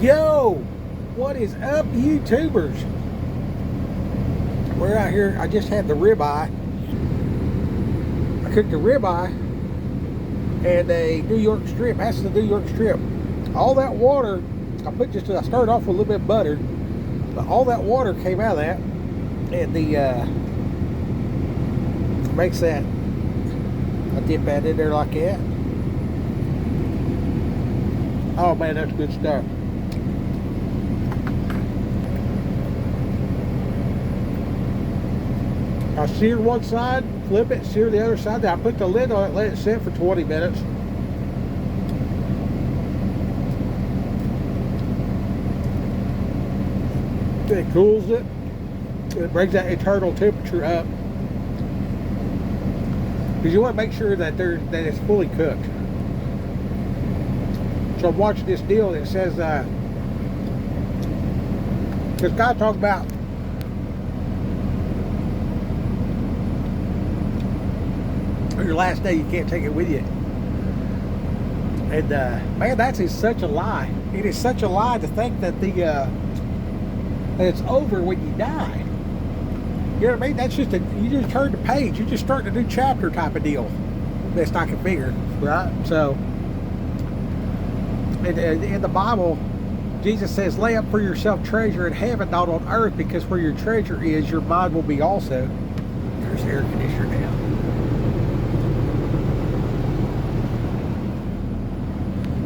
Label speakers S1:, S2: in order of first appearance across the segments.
S1: Yo, what is up, YouTubers? We're out here. I just had the ribeye. I cooked a ribeye and a New York strip. That's the New York strip. All that water, I started off with a little bit of butter, but all that water came out of that, and the makes that. I dip that in there like that. Oh man, that's good stuff. I sear one side, flip it, sear the other side. Then I put the lid on it, let it sit for 20 minutes. Then it cools it. It brings that internal temperature up. Because you want to make sure that it's fully cooked. So I'm watching this deal and it says, this guy talking about your last day, you can't take it with you. And man, that is such a lie. It is such a lie to think that that it's over when you die. You know what I mean? That's you just turn the page. You just start a new chapter type of deal. Best I can figure, right? So, in the Bible, Jesus says, lay up for yourself treasure in heaven, not on earth, because where your treasure is, your mind will be also. There's air conditioner now.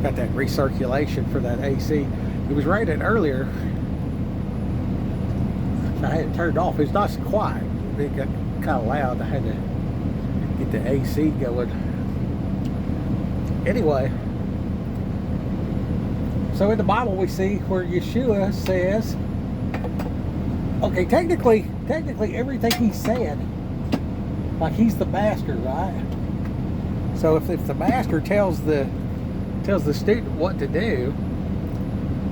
S1: Got that recirculation for that AC. It was raining earlier. I had it turned off. It's nice and quiet. It got kind of loud. I had to get the AC going. Anyway, so in the Bible we see where Yeshua says, okay, technically everything he said, like he's the master, right? So if the master tells the student what to do,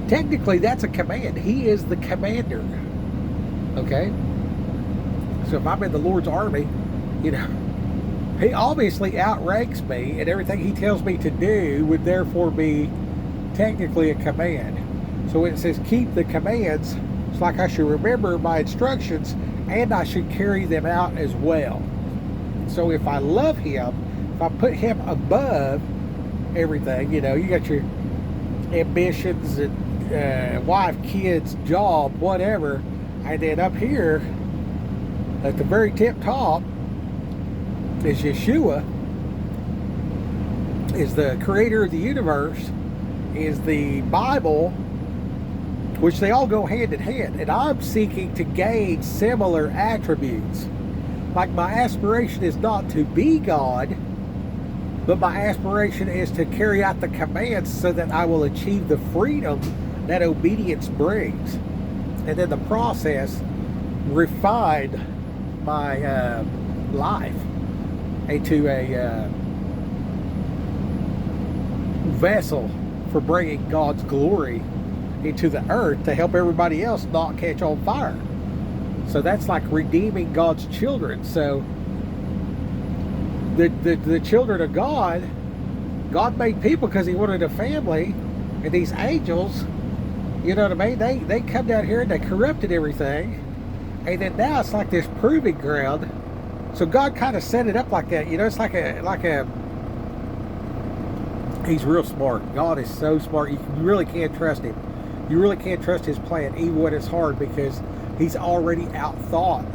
S1: technically that's a command. He is the commander. Okay? So if I'm in the Lord's army, you know, he obviously outranks me, and everything he tells me to do would therefore be technically a command. So when it says keep the commands, it's like I should remember my instructions and I should carry them out as well. So if I love him, if I put him above everything, you know, you got your ambitions and wife, kids, job, whatever, and then up here at the very tip top is Yeshua, is the creator of the universe, is the Bible, which they all go hand in hand, and I'm seeking to gain similar attributes. Like my aspiration is not to be God, but my aspiration is to carry out the commands so that I will achieve the freedom that obedience brings. And in the process, refine my life into a vessel for bringing God's glory into the earth to help everybody else not catch on fire. So that's like redeeming God's children. So the children of God made people because he wanted a family, and these angels, you know what I mean, they come down here and they corrupted everything, and then now it's like this proving ground. So God kind of set it up like that, you know. It's like a he's real smart. God is so smart. You really can't trust him. You really can't trust his plan, even when it's hard, because he's already outthought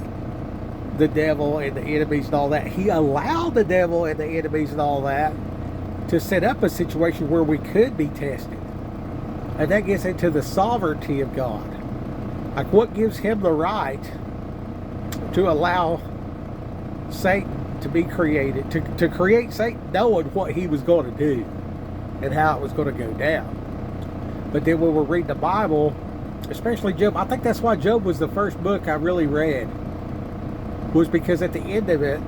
S1: the devil and the enemies and all that. He allowed the devil and the enemies and all that to set up a situation where we could be tested. And that gets into the sovereignty of God. Like, what gives him the right to allow Satan to be created, to create Satan knowing what he was going to do and how it was going to go down. But then when we're reading the Bible, especially Job, I think that's why Job was the first book I really read, was because at the end of it,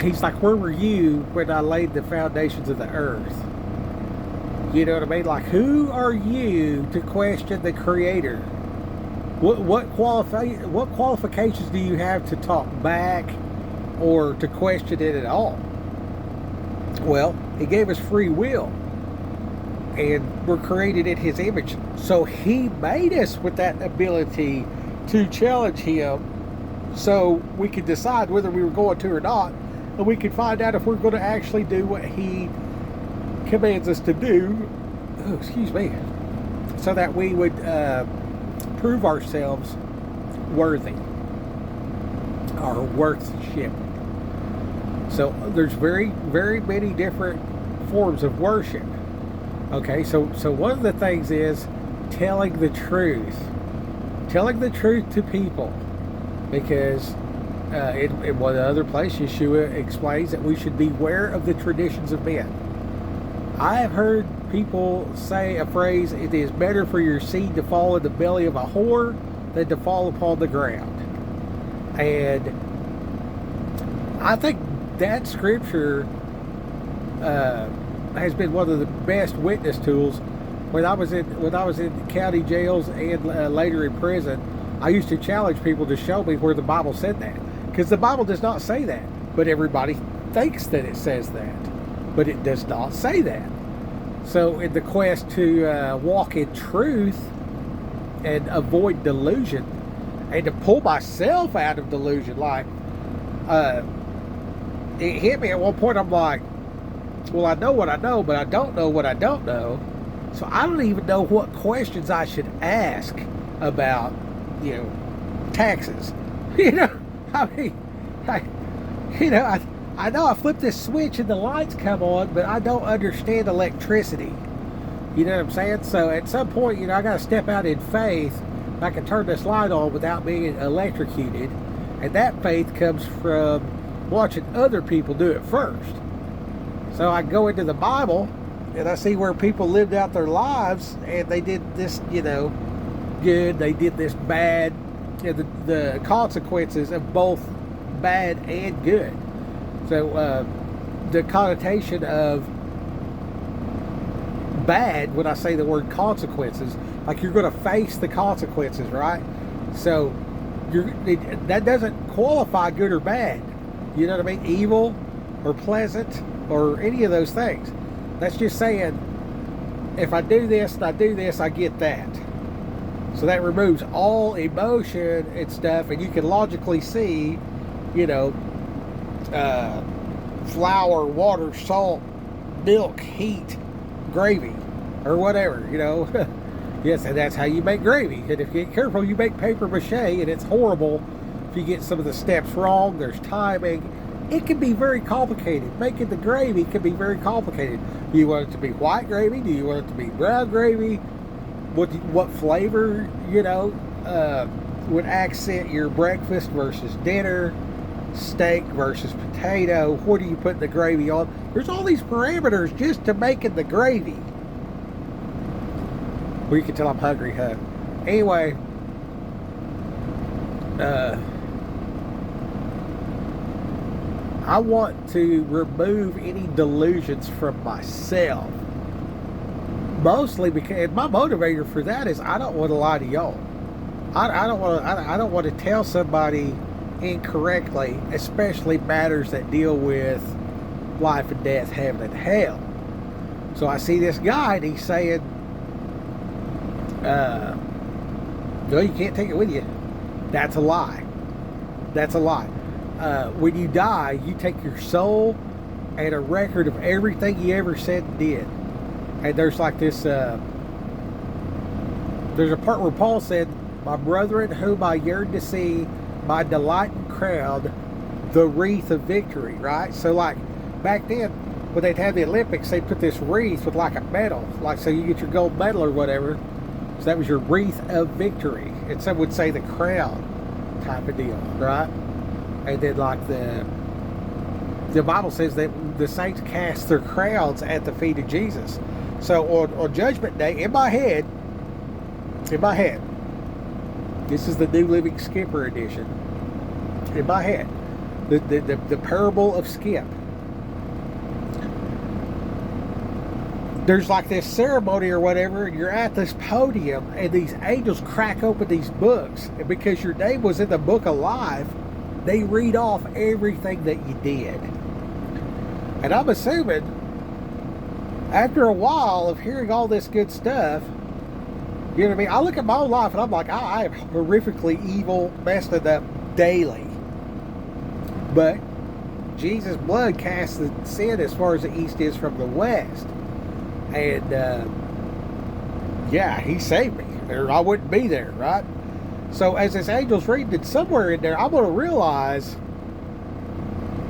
S1: he's like, where were you when I laid the foundations of the earth? You know what I mean? Like, who are you to question the Creator? What qualifications do you have to talk back or to question it at all? Well, he gave us free will. and we're created in his image. So he made us with that ability to challenge him, so we could decide whether we were going to or not, and we could find out if we're going to actually do what he commands us to do. Oh, excuse me. So that we would prove ourselves worthy, our worthship. So there's very, very many different forms of worship. Okay, so one of the things is telling the truth to people, because in one other place, Yeshua explains that we should beware of the traditions of men. I have heard people say a phrase: "It is better for your seed to fall in the belly of a whore than to fall upon the ground." And I think that scripture has been one of the best witness tools. When I was in county jails and later in prison, I used to challenge people to show me where the Bible said that, because the Bible does not say that, but everybody thinks that it says that, but it does not say that. So in the quest to walk in truth and avoid delusion, and to pull myself out of delusion, like it hit me at one point. I'm like, well, I know what I know, but I don't know what I don't know. So I don't even know what questions I should ask about, taxes. I mean, I know I flip this switch and the lights come on, but I don't understand electricity. You know what I'm saying? So at some point, I got to step out in faith. I can turn this light on without being electrocuted. And that faith comes from watching other people do it first. So I go into the Bible and I see where people lived out their lives, and they did this, good, they did this bad, the consequences of both bad and good. So the connotation of bad, when I say the word consequences, like you're going to face the consequences, right? So that doesn't qualify good or bad. You know what I mean? Evil or pleasant or any of those things. That's just saying, if I do this and I do this, I get that. So that removes all emotion and stuff, and you can logically see, flour, water, salt, milk, heat, gravy, or whatever, Yes, and that's how you make gravy. And if you get careful, you make paper mache, and it's horrible if you get some of the steps wrong. There's timing. It can be very complicated. Making the gravy can be very complicated. Do you want it to be white gravy? Do you want it to be brown gravy? What flavor, would accent your breakfast versus dinner? Steak versus potato? What do you put the gravy on? There's all these parameters just to making the gravy. Well, you can tell I'm hungry, huh? Anyway, I want to remove any delusions from myself. Mostly because my motivator for that is I don't want to lie to y'all. I don't want to tell somebody incorrectly, especially matters that deal with life and death, heaven and hell. So I see this guy and he's saying, no, you can't take it with you. That's a lie. That's a lie. When you die, you take your soul and a record of everything you ever said and did. And there's like this, there's a part where Paul said, "My brethren, whom I yearn to see, my delight and crown, the wreath of victory," right? So like back then, when they'd have the Olympics, they'd put this wreath with like a medal, like so you get your gold medal or whatever. So that was your wreath of victory. And some would say the crown type of deal, right? And then like the Bible says that the saints cast their crowns at the feet of Jesus. So on Judgment Day, in my head, this is the New Living Skipper edition. In my head, the parable of Skip. There's like this ceremony or whatever, and you're at this podium, and these angels crack open these books, and because your name was in the book of life, they read off everything that you did. And I'm assuming after a while of hearing all this good stuff, you know what I mean? I look at my own life and I'm like, I am horrifically evil, messed it up daily. But Jesus' blood casts the sin as far as the east is from the west. And, yeah, he saved me, or I wouldn't be there, right? So as this angel's reading it, somewhere in there, I'm going to realize,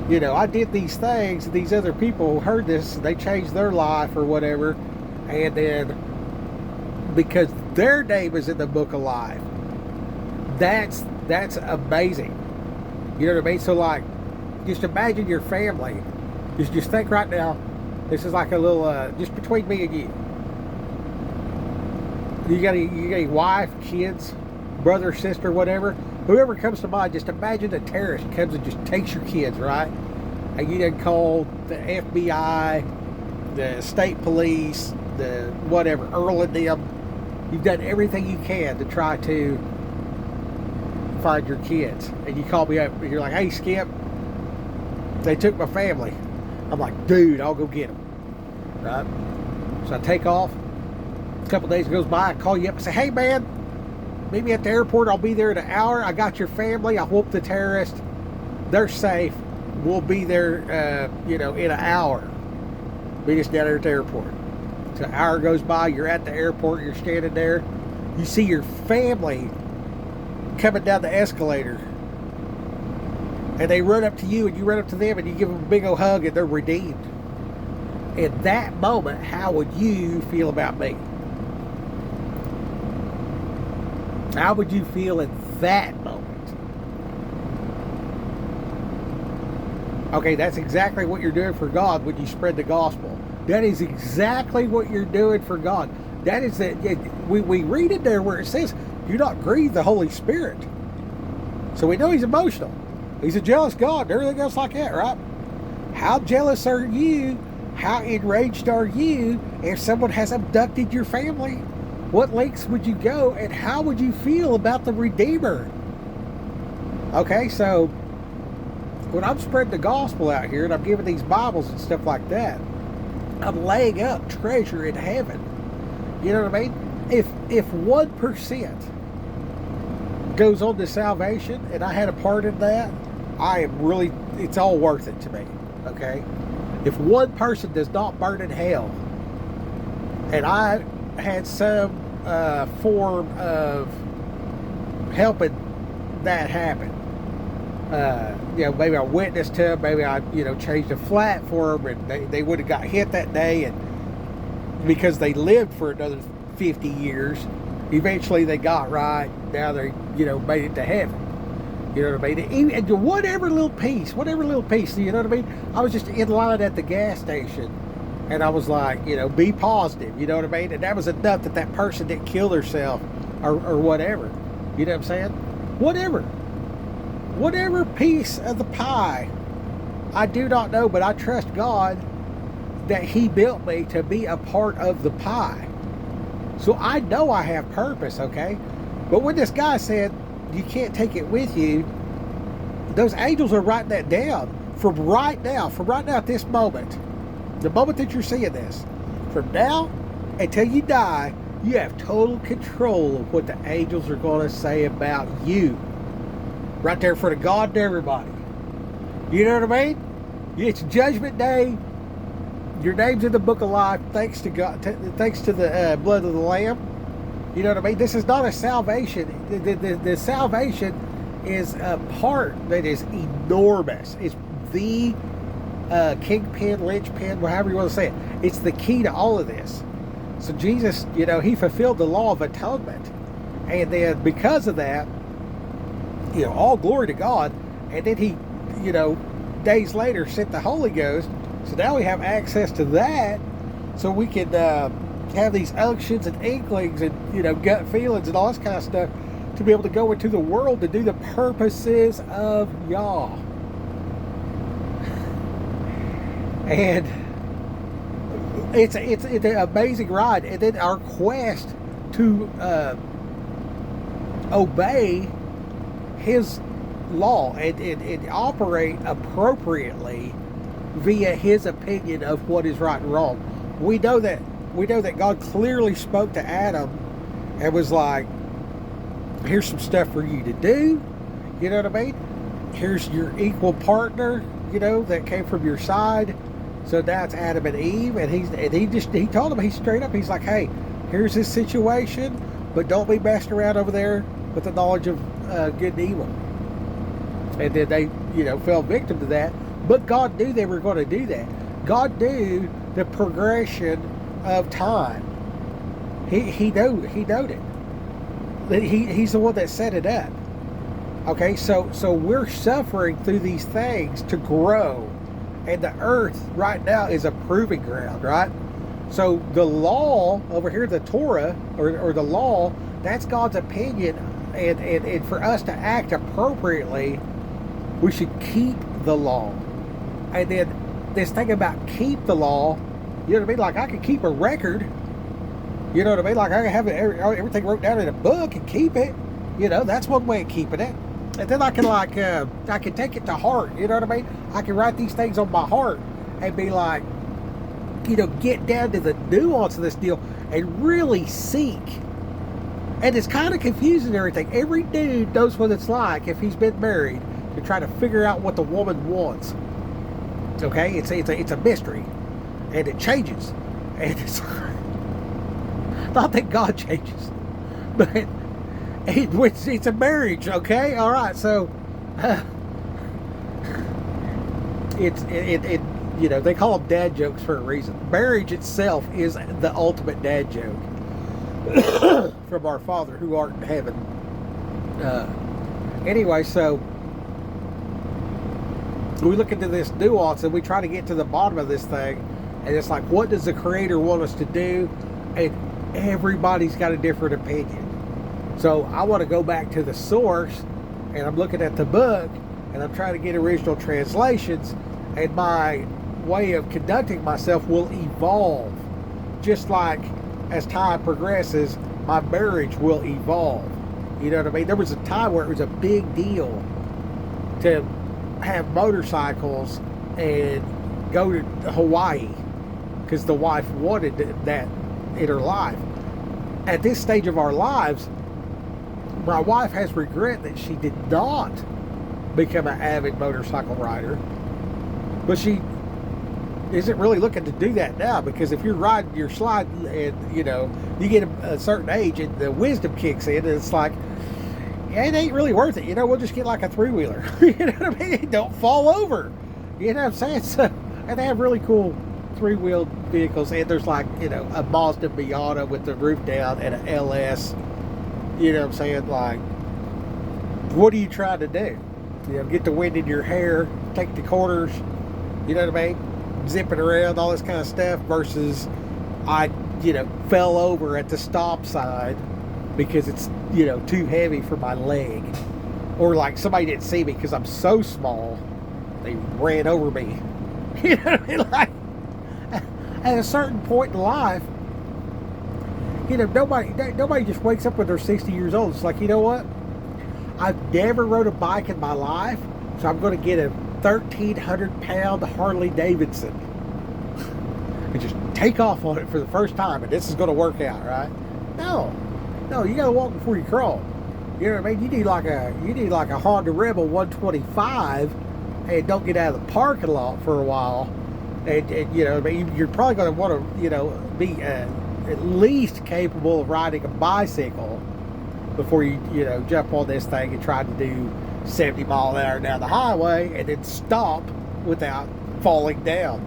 S1: you know, I did these things, and these other people heard this, and they changed their life or whatever, and then because their name is in the book of life, that's amazing. You know what I mean? So like, just imagine your family. Just think right now. This is like a little just between me and you. You got a wife, kids, brother, sister, whatever. Whoever comes to mind, just imagine a terrorist comes and just takes your kids, right? And you done called the FBI, the state police, the whatever, Earl and them. You've done everything you can to try to find your kids. And you call me up and you're like, hey, Skip, they took my family. I'm like, dude, I'll go get them. Right? So I take off. A couple days goes by, I call you up and say, hey, man, meet me at the airport. I'll be there in an hour. I got your family. I whooped the terrorists. They're safe. We'll be there, you know, in an hour. Meet us down there at the airport. So an hour goes by. You're at the airport. You're standing there. You see your family coming down the escalator. And they run up to you, and you run up to them, and you give them a big old hug, and they're redeemed. In that moment, how would you feel about me? How would you feel in that moment? Okay, that's exactly what you're doing for God when you spread the gospel. That is exactly what you're doing for God. That is that we read it there where it says, do not grieve the Holy Spirit. So we know he's emotional. He's a jealous God and everything else like that, right? How jealous are you? How enraged are you if someone has abducted your family? What lengths would you go, and how would you feel about the Redeemer? Okay, so when I'm spreading the gospel out here and I'm giving these Bibles and stuff like that, I'm laying up treasure in heaven. You know what I mean? If 1% goes on to salvation and I had a part in that, it's all worth it to me. Okay? If one person does not burn in hell, and I had some form of helping that happen, you know, maybe I witnessed to them, maybe I, you know, changed a flat for them, and they would have got hit that day, and because they lived for another 50 years, eventually they got right. Now they, you know, made it to heaven. You know what I mean? Even whatever little piece, you know what I mean? I was just in line at the gas station, and I was like, you know, be positive, you know what I mean? And that was enough that person didn't kill herself or whatever. You know what I'm saying? Whatever piece of the pie, I do not know, but I trust God that he built me to be a part of the pie. So I know I have purpose, okay? But when this guy said, you can't take it with you, those angels are writing that down from right now at this moment, the moment that you're seeing this, from now until you die, you have total control of what the angels are going to say about you, right there in front of God and everybody. You know what I mean? It's Judgment Day. Your name's in the book of life, thanks to God, thanks to the blood of the Lamb. You know what I mean? This is not a salvation. The salvation is a part that is enormous. It's the kingpin, linchpin, however you want to say it. It's the key to all of this. So Jesus, you know, he fulfilled the law of atonement. And then because of that, you know, all glory to God. And then he, you know, days later sent the Holy Ghost. So now we have access to that. So we can have these unctions and inklings and, you know, gut feelings and all this kind of stuff to be able to go into the world to do the purposes of Yah. And it's an amazing ride. And then our quest to obey his law and operate appropriately via his opinion of what is right and wrong. we know that God clearly spoke to Adam and was like, here's some stuff for you to do. You know what I mean? Here's your equal partner, that came from your side. So now it's Adam and Eve, and he told him, he's straight up, he's like, hey, here's this situation, but don't be messing around over there with the knowledge of good and evil. And then they, fell victim to that. But God knew they were going to do that. God knew the progression of time. He knowed it. He's the one that set it up. Okay, so we're suffering through these things to grow. And the earth right now is a proving ground, right? So the law over here, the Torah, or the law, that's God's opinion. And for us to act appropriately, we should keep the law. And then this thing about keep the law, you know what I mean? Like, I can keep a record. You know what I mean? Like, I can have everything wrote down in a book and keep it. That's one way of keeping it. And then I can I can take it to heart. You know what I mean? I can write these things on my heart and be like, get down to the nuance of this deal and really seek. And it's kind of confusing and everything. Every dude knows what it's like if he's been married to try to figure out what the woman wants. Okay, it's a mystery, and it changes, and it's not that God changes, but it's a marriage. Okay, all right, so they call them dad jokes for a reason. Marriage itself is the ultimate dad joke from our Father who art in heaven. Anyway, so we look into this nuance and we try to get to the bottom of this thing, and it's like, what does the Creator want us to do? And everybody's got a different opinion. So I want to go back to the source, and I'm looking at the book, and I'm trying to get original translations, and my way of conducting myself will evolve. Just like as time progresses, my marriage will evolve. You know what I mean? There was a time where it was a big deal to have motorcycles and go to Hawaii because the wife wanted that in her life. At this stage of our lives, my wife has regret that she did not become an avid motorcycle rider, but she isn't really looking to do that now, because if you're riding your slide and you get a certain age and the wisdom kicks in, and it's like, it ain't really worth it. We'll just get like a 3-wheeler. You know what I mean? Don't fall over. You know what I'm saying? So, and they have really cool 3-wheeled vehicles, and there's like, a Mazda Miata with the roof down and an LS. You know what I'm saying? Like, what are you trying to do? Get the wind in your hair, take the corners, you know what I mean? Zipping around, all this kind of stuff, versus I, fell over at the stop sign because it's, too heavy for my leg. Or like somebody didn't see me because I'm so small, they ran over me. You know what I mean? Like, at a certain point in life, nobody just wakes up when they're 60 years old. It's like, you know what? I've never rode a bike in my life, so I'm going to get a 1,300-pound Harley Davidson and just take off on it for the first time, and this is going to work out, right? No, you got to walk before you crawl. You know what I mean? You need like a Honda Rebel 125, and don't get out of the parking lot for a while, and I mean, you're probably going to want to be at least capable of riding a bicycle before you jump on this thing and try to do 70 mile an hour down the highway and then stop without falling down.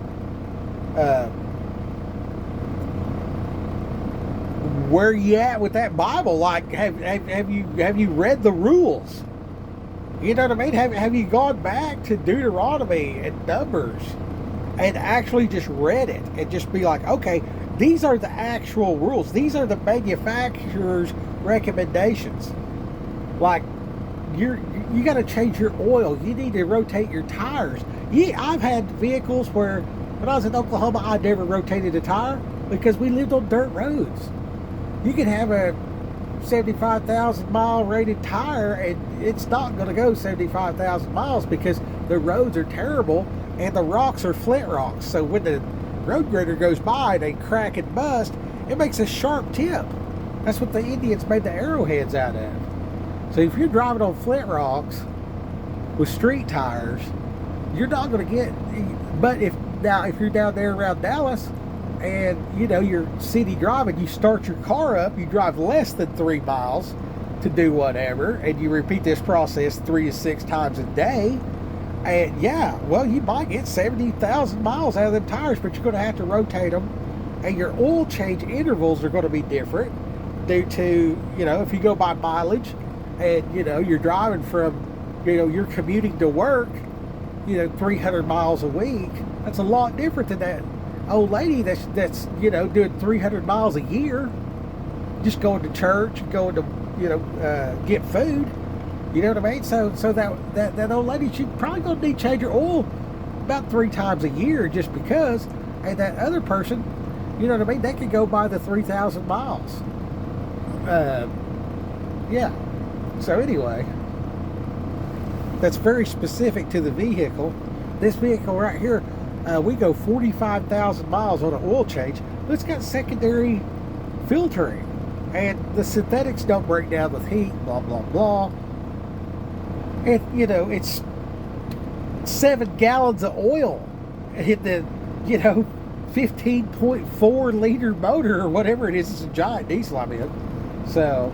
S1: Where you at with that Bible? Like, have you read the rules? You know what I mean? Have you gone back to Deuteronomy and Numbers and actually just read it and just be like, okay, these are the actual rules. These are the manufacturer's recommendations. Like, you got to change your oil. You need to rotate your tires. Yeah, I've had vehicles where when I was in Oklahoma, I never rotated a tire because we lived on dirt roads. You can have a 75,000 mile rated tire and it's not going to go 75,000 miles because the roads are terrible and the rocks are flint rocks. So when the road grader goes by and they crack and bust, it makes a sharp tip. That's what the Indians made the arrowheads out of. So if you're driving on Flint Rocks with street tires, you're not going to get. But if you're down there around Dallas, and you're city driving, you start your car up, you drive less than 3 miles to do whatever, and you repeat this process 3 to 6 times a day, and you might get 70,000 miles out of them tires, but you're going to have to rotate them, and your oil change intervals are going to be different due to, if you go by mileage, and you're driving from, you're commuting to work, 300 miles a week. That's a lot different than that old lady that's doing 300 miles a year, just going to church, going to get food. You know what I mean? So that old lady, she's probably gonna need to change her oil about 3 times a year just because. And that other person, you know what I mean, they could go by the 3,000 miles. So anyway, that's very specific to the vehicle. This vehicle right here, we go 45,000 miles on an oil change, but it's got secondary filtering, and the synthetics don't break down with heat, blah, blah, blah. And, it's 7 gallons of oil in the, 15.4 liter motor or whatever it is. It's a giant diesel, I mean. So,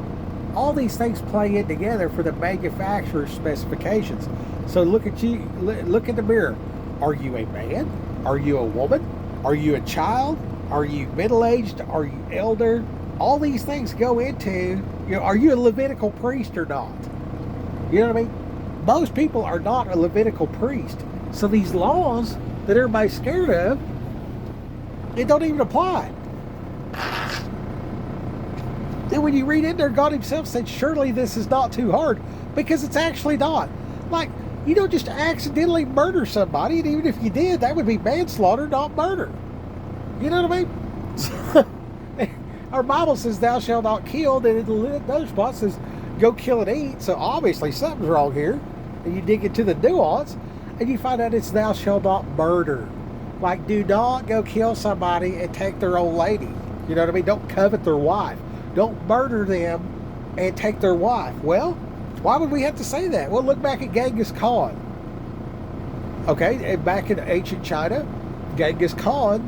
S1: all these things play in together for the manufacturer's specifications. So look at you, look in the mirror. Are you a man? Are you a woman? Are you a child? Are you middle-aged? Are you elder? All these things go into, are you a Levitical priest or not? You know what I mean? Most people are not a Levitical priest. So these laws that everybody's scared of, they don't even apply. Then when you read in there, God himself said, surely this is not too hard, because it's actually not. Like, you don't just accidentally murder somebody, and even if you did, that would be manslaughter, not murder. You know what I mean? Our Bible says, thou shalt not kill, and in another spot says, go kill and eat. So obviously something's wrong here. And you dig into the nuance, and you find out it's thou shalt not murder. Like, do not go kill somebody and take their old lady. You know what I mean? Don't covet their wife. Don't murder them and take their wife. Well, why would we have to say that? Well, look back at Genghis Khan. Okay, and back in ancient China, Genghis Khan,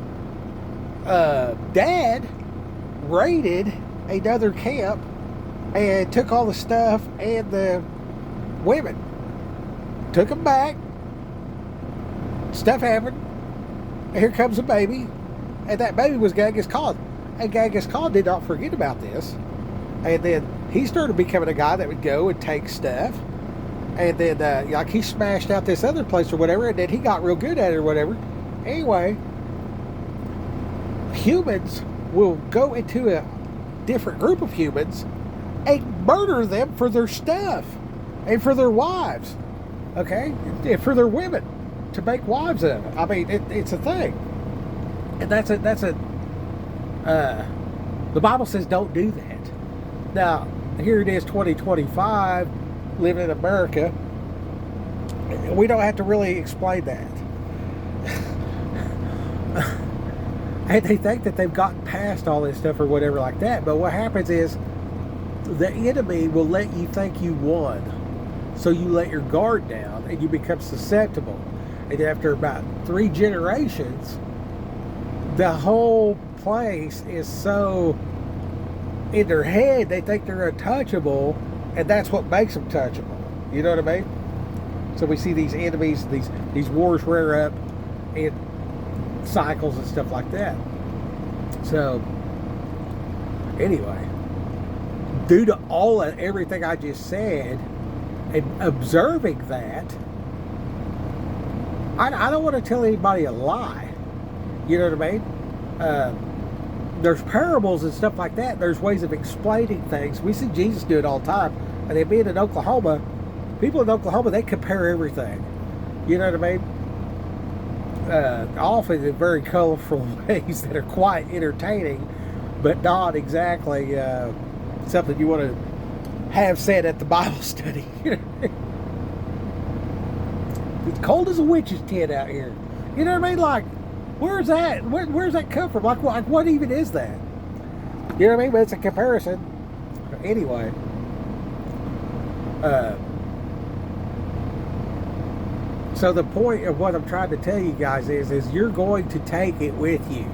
S1: dad raided another camp and took all the stuff and the women. Took them back. Stuff happened. And here comes a baby. And that baby was Genghis Khan. And Genghis Khan did not forget about this. And then he started becoming a guy that would go and take stuff. And then, like, he smashed out this other place or whatever. And then he got real good at it or whatever. Anyway, humans will go into a different group of humans and murder them for their stuff. And for their wives. Okay? And for their women. To make wives of it. I mean, it's a thing. And the Bible says don't do that. Now, here it is, 2025, living in America. We don't have to really explain that. And they think that they've gotten past all this stuff or whatever like that. But what happens is the enemy will let you think you won. So you let your guard down and you become susceptible. And after about 3 generations, the whole place is so in their head, they think they're untouchable, and that's what makes them touchable. You know what I mean? So we see these enemies, these wars rear up in cycles and stuff like that. So anyway, due to everything I just said, and observing that, I don't want to tell anybody a lie. You know what I mean? There's parables and stuff like that. There's ways of explaining things. We see Jesus do it all the time. And then being in Oklahoma, people in Oklahoma, they compare everything. You know what I mean? Often in very colorful ways that are quite entertaining, but not exactly something you want to have said at the Bible study. It's cold as a witch's tent out here. You know what I mean? Like, Where's that? Where's that come from? Like what even is that? You know what I mean? But it's a comparison. Anyway. So the point of what I'm trying to tell you guys is you're going to take it with you.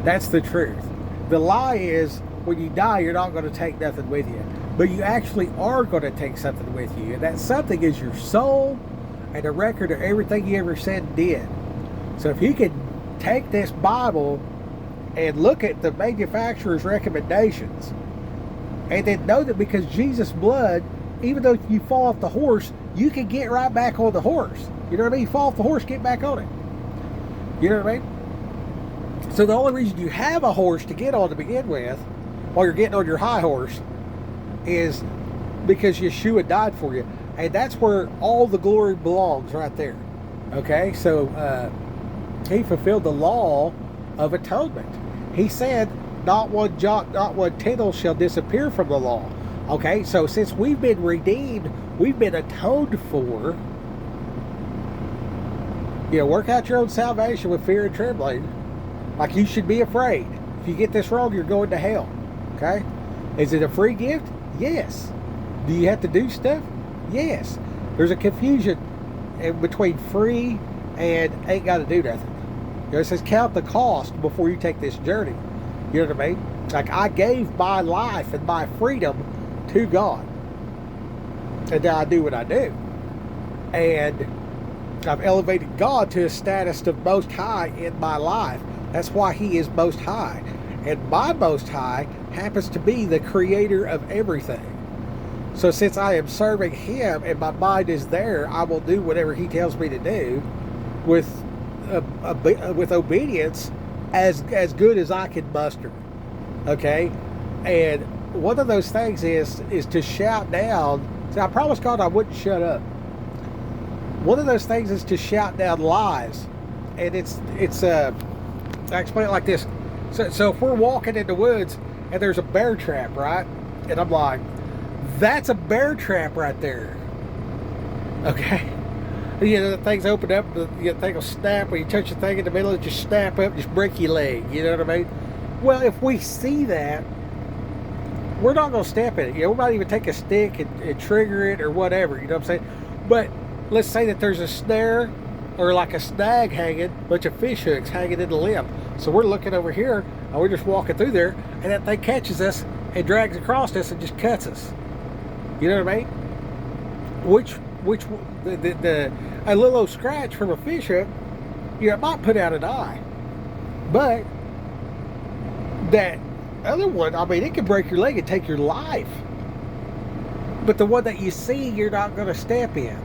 S1: That's the truth. The lie is when you die, you're not going to take nothing with you. But you actually are going to take something with you. And that something is your soul and a record of everything you ever said and did. So if you can take this Bible and look at the manufacturer's recommendations and then know that because Jesus' blood, even though you fall off the horse, you can get right back on the horse. You know what I mean? You fall off the horse, get back on it. You know what I mean? So the only reason you have a horse to get on to begin with, while you're getting on your high horse, is because Yeshua died for you. And that's where all the glory belongs, right there. Okay? So he fulfilled the law of atonement. He said, not one jot, not one tittle shall disappear from the law. Okay, so since we've been redeemed, we've been atoned for. You know, work out your own salvation with fear and trembling. Like you should be afraid. If you get this wrong, you're going to hell. Okay? Is it a free gift? Yes. Do you have to do stuff? Yes. There's a confusion in between free and ain't got to do nothing. You know, it says count the cost before you take this journey. You know what I mean? Like I gave my life and my freedom to God. And now I do what I do. And I've elevated God to a status of most high in my life. That's why he is most high. And my most high happens to be the creator of everything. So since I am serving him and my mind is there, I will do whatever he tells me to do with obedience as good as I can muster. Okay? And one of those things is to shout down. See, I promised God I wouldn't shut up. One of those things is to shout down lies. And it's I explain it like this. So if we're walking in the woods and there's a bear trap, right? And I'm like, that's a bear trap right there. Okay? You know, the thing's opened up, the thing will snap. When you touch the thing in the middle, it just snap up, just break your leg. You know what I mean? Well, if we see that, we're not going to step in it. You know, we might even take a stick and trigger it or whatever. You know what I'm saying? But let's say that there's a snare or like a snag hanging, a bunch of fish hooks hanging in the limb. So we're looking over here and we're just walking through there, and that thing catches us and drags across us and just cuts us. You know what I mean? Which a little old scratch from a fish hook, you know, it might put out an eye. But that other one, I mean, it can break your leg and take your life. But the one that you see, you're not going to step in.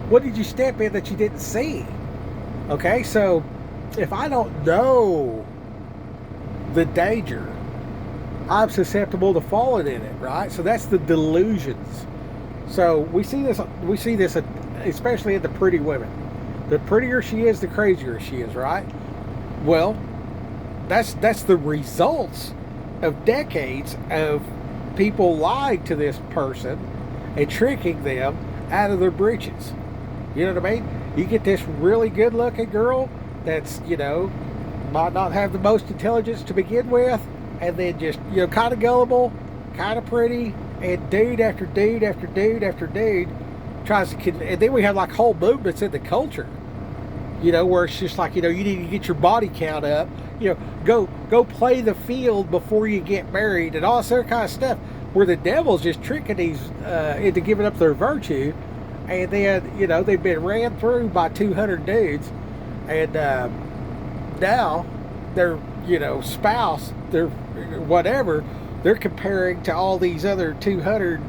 S1: What did you step in that you didn't see? Okay, so if I don't know the danger, I'm susceptible to falling in it, right? So that's the delusions. So we see this especially in the pretty women. The prettier she is, the crazier she is, right? Well, that's the results of decades of people lying to this person and tricking them out of their breeches. You know what I mean? You get this really good looking girl that's, you know, might not have the most intelligence to begin with, and then just, you know, kind of gullible, kind of pretty, and dude after dude after dude after dude tries to, and then we have like whole movements in the culture, you know, where it's just like, you know, you need to get your body count up, you know, go play the field before you get married and all this other kind of stuff, where the devil's just tricking these into giving up their virtue. And then, you know, they've been ran through by 200 dudes, and now their, you know, spouse, their whatever, they're comparing to all these other 200,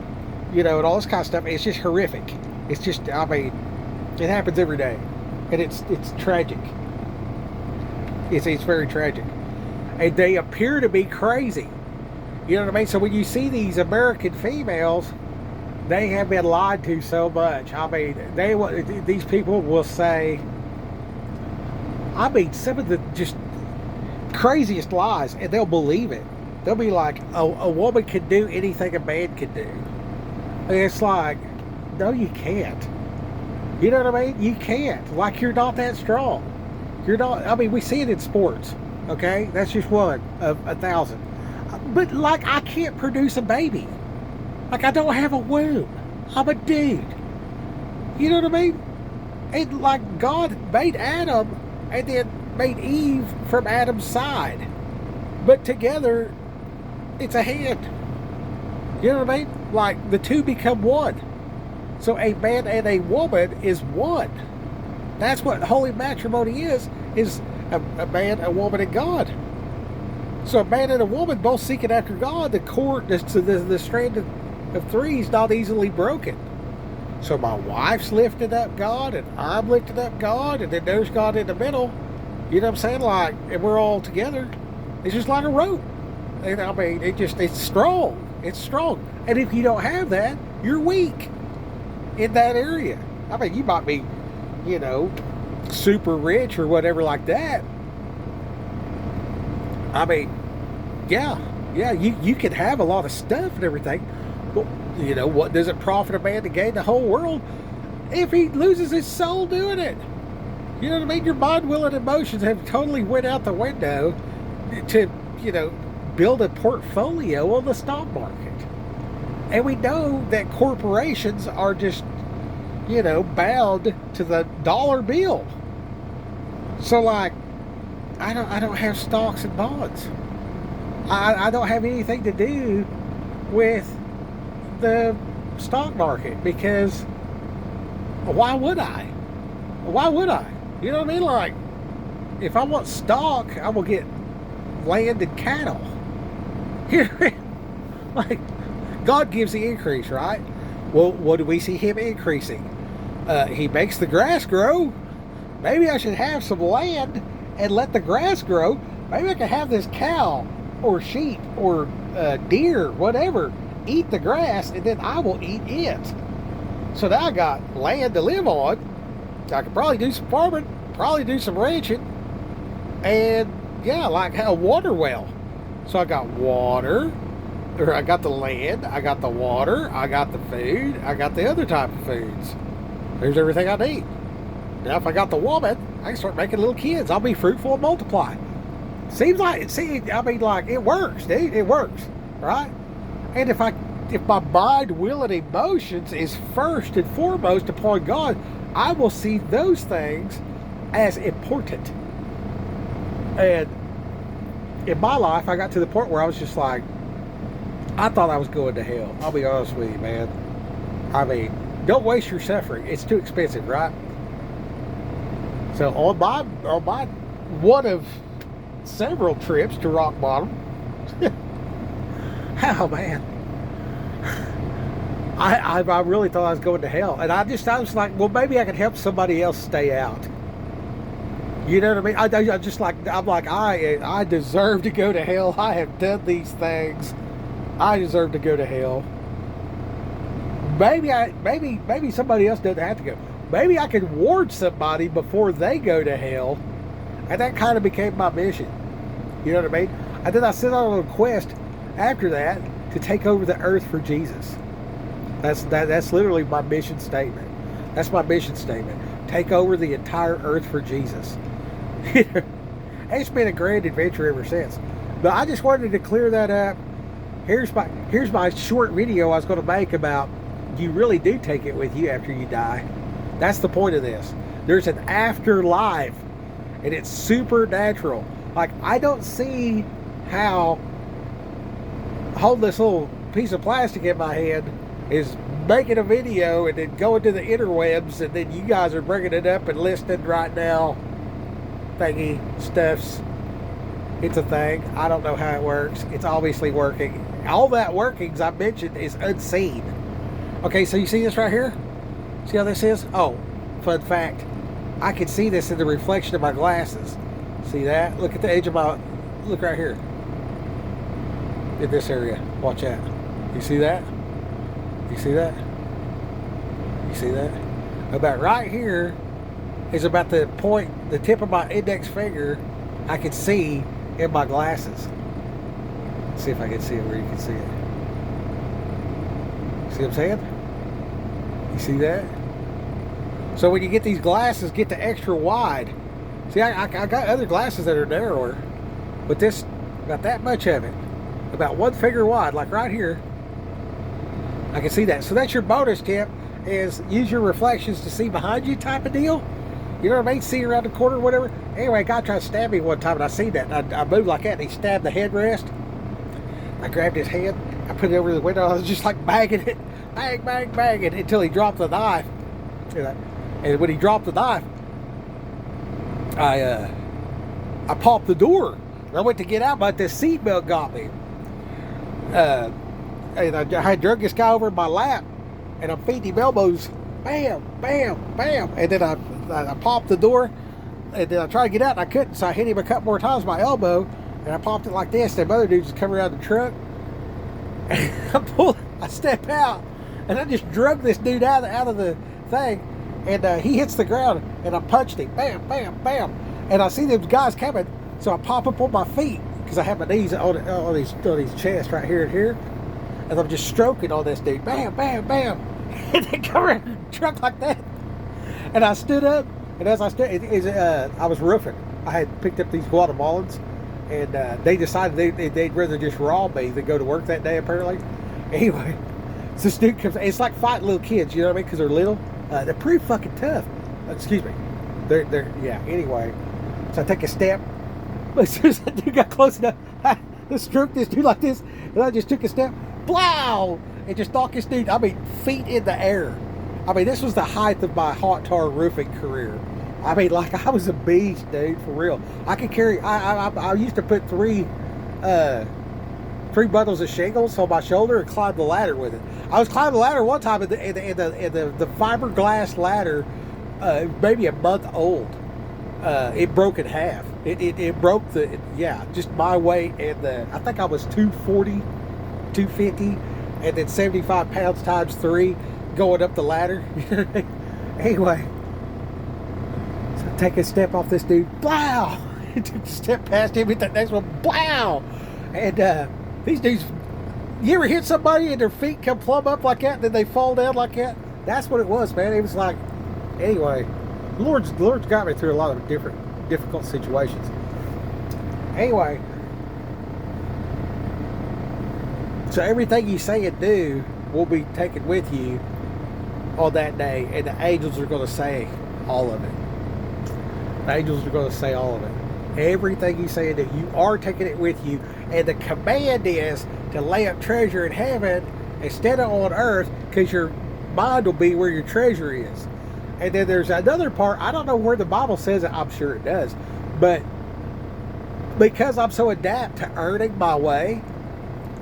S1: you know, and all this kind of stuff. It's just horrific. It's just, I mean, it happens every day, and it's tragic. It's very tragic, and they appear to be crazy. You know what I mean? So when you see these American females, they have been lied to so much. I mean, these people will say, I mean, some of the just craziest lies, and they'll believe it. They'll be like, a woman can do anything a man can do. And it's like, no, you can't. You know what I mean? You can't. Like, you're not that strong. You're not, I mean, we see it in sports, okay? That's just one of 1,000. But, like, I can't produce a baby. Like, I don't have a womb. I'm a dude. You know what I mean? And, like, God made Adam and then made Eve from Adam's side. But together, it's a hand. You know what I mean? Like, the two become one. So a man and a woman is one. That's what holy matrimony is a man, a woman, and God. So a man and a woman both seeking after God, the strand of three is not easily broken. So my wife's lifting up God, and I'm lifting up God, and then there's God in the middle. You know what I'm saying? Like, and we're all together. It's just like a rope. And I mean, it's strong. It's strong. And if you don't have that, you're weak in that area. I mean, you might be, you know, super rich or whatever like that. I mean, yeah, you can have a lot of stuff and everything, but, you know, what does it profit a man to gain the whole world if he loses his soul doing it? You know what I mean? Your mind, will, and emotions have totally went out the window to, you know, build a portfolio on the stock market. And we know that corporations are just, you know, bound to the dollar bill. So, like, I don't have stocks and bonds. I don't have anything to do with the stock market, because why would I? Why would I? You know what I mean? Like, if I want stock, I will get land and cattle. You know what I mean? Like, God gives the increase, right? Well, what do we see him increasing? He makes the grass grow. Maybe I should have some land and let the grass grow. Maybe I can have this cow or sheep or deer, whatever, eat the grass, and then I will eat it. So now I got land to live on. I could probably do some farming, probably do some ranching, and yeah, like a water well. So I got water, or I got the land, I got the water, I got the food, I got the other type of foods. There's everything I need. Now, if I got the woman, I can start making little kids. I'll be fruitful and multiply. Seems like, I mean, like, it works, dude. It works, right? And if my mind, will, and emotions is first and foremost upon God, I will see those things as important. And in my life, I got to the point where I was just like, I thought I was going to hell. I'll be honest with you, man. I mean, don't waste your suffering. It's too expensive, right? So on my one of several trips to rock bottom, oh man, I really thought I was going to hell, and I was like, well, maybe I can help somebody else stay out. You know what I mean? I deserve to go to hell. I have done these things. I deserve to go to hell. Maybe somebody else doesn't have to go. Maybe I could warn somebody before they go to hell. And that kind of became my mission. You know what I mean? And then I set out on a quest after that to take over the earth for Jesus. That's literally my mission statement. That's my mission statement. Take over the entire earth for Jesus. It's been a grand adventure ever since. But I just wanted to clear that up. Here's my short video I was going to make about you really do take it with you after you die. That's the point of this. There's an afterlife, and it's supernatural. Like, I don't see how holding this little piece of plastic in my hand is making a video and then going to the interwebs, and then you guys are bringing it up and listening right now. Thingy stuffs. It's a thing. I don't know how it works. It's obviously working. All that workings I mentioned is unseen. Okay, so you see this right here? See how this is? Oh, fun fact. I can see this in the reflection of my glasses. See that? Look at the edge of my... Look right here. In this area. Watch out. You see that? You see that? You see that? About right here is about the point, the tip of my index finger I can see in my glasses. Let's see if I can see it where you can see it. See what I'm saying? You see that? So when you get these glasses, get the extra wide. See, I got other glasses that are narrower, but this, about that much of it, about one finger wide, like right here. I can see that. So that's your bonus tip, is use your reflections to see behind you type of deal. You know what I mean? See around the corner or whatever. Anyway, a guy tried to stab me one time, and I seen that. And I moved like that, and he stabbed the headrest. I grabbed his hand. I put it over the window. I was just like banging it. Bang, bang, bang, until he dropped the knife. And when he dropped the knife, I popped the door. I went to get out, but the seatbelt got me. And I had drug this guy over in my lap, and I'm feeding him elbows. Bam, bam, bam. And then I popped the door, and then I tried to get out, and I couldn't, so I hit him a couple more times with my elbow, and I popped it like this. That other dude just coming around the truck, and I step out, and I just drug this dude out of the thing, and he hits the ground, and I punched him. Bam, bam, bam. And I see them guys coming, so I pop up on my feet, because I have my knees on his chest right here and here, and I'm just stroking on this dude. Bam, bam, bam. And they come around the truck like that. And I stood up, and as I stood, I was roofing. I had picked up these Guatemalans, and they decided they'd rather just rob me than go to work that day, apparently. Anyway, so this dude comes, it's like fighting little kids, you know what I mean? Because they're little. They're pretty fucking tough. Excuse me. Yeah, anyway. So I take a step. As soon as that dude got close enough, I stroked this dude like this, and I just took a step. Blow! And just knocked this dude, I mean, feet in the air. I mean, this was the height of my hot tar roofing career. I mean, like, I was a beast, dude, for real. I could carry, I used to put three bundles of shingles on my shoulder and climb the ladder with it. I was climbing the ladder one time, and the fiberglass ladder, maybe a month old, it broke in half. It broke just my weight, and I think I was 240, 250, and then 75 pounds times 3 going up the ladder. Anyway, so I take a step off this dude, blow! I took a step past him, hit that next one, blow! And these dudes, you ever hit somebody and their feet come plumb up like that, and then they fall down like that? That's what it was, man. It was like, anyway, the Lord's got me through a lot of difficult situations. Anyway, so everything you say and do will be taken with you on that day, and the angels are going to say all of it. The angels are going to say all of it. Everything you say and do, you are taking it with you, and the command is to lay up treasure in heaven instead of on earth, because your mind will be where your treasure is. And then there's another part, I don't know where the Bible says it, I'm sure it does, but because I'm so adept to earning my way,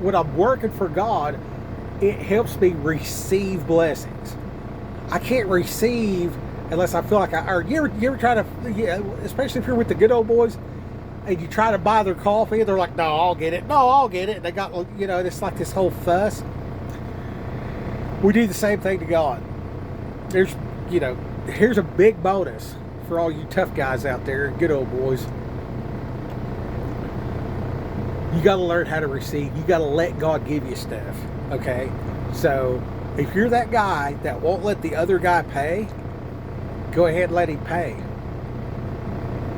S1: when I'm working for God, it helps me receive blessings. I can't receive unless I feel like I earn. You ever try to, especially if you're with the good old boys, and you try to buy their coffee, and they're like, no, I'll get it. No, I'll get it. And they got, it's like this whole fuss. We do the same thing to God. Here's a big bonus for all you tough guys out there, good old boys. You got to learn how to receive. You got to let God give you stuff, okay? So if you're that guy that won't let the other guy pay, go ahead and let him pay.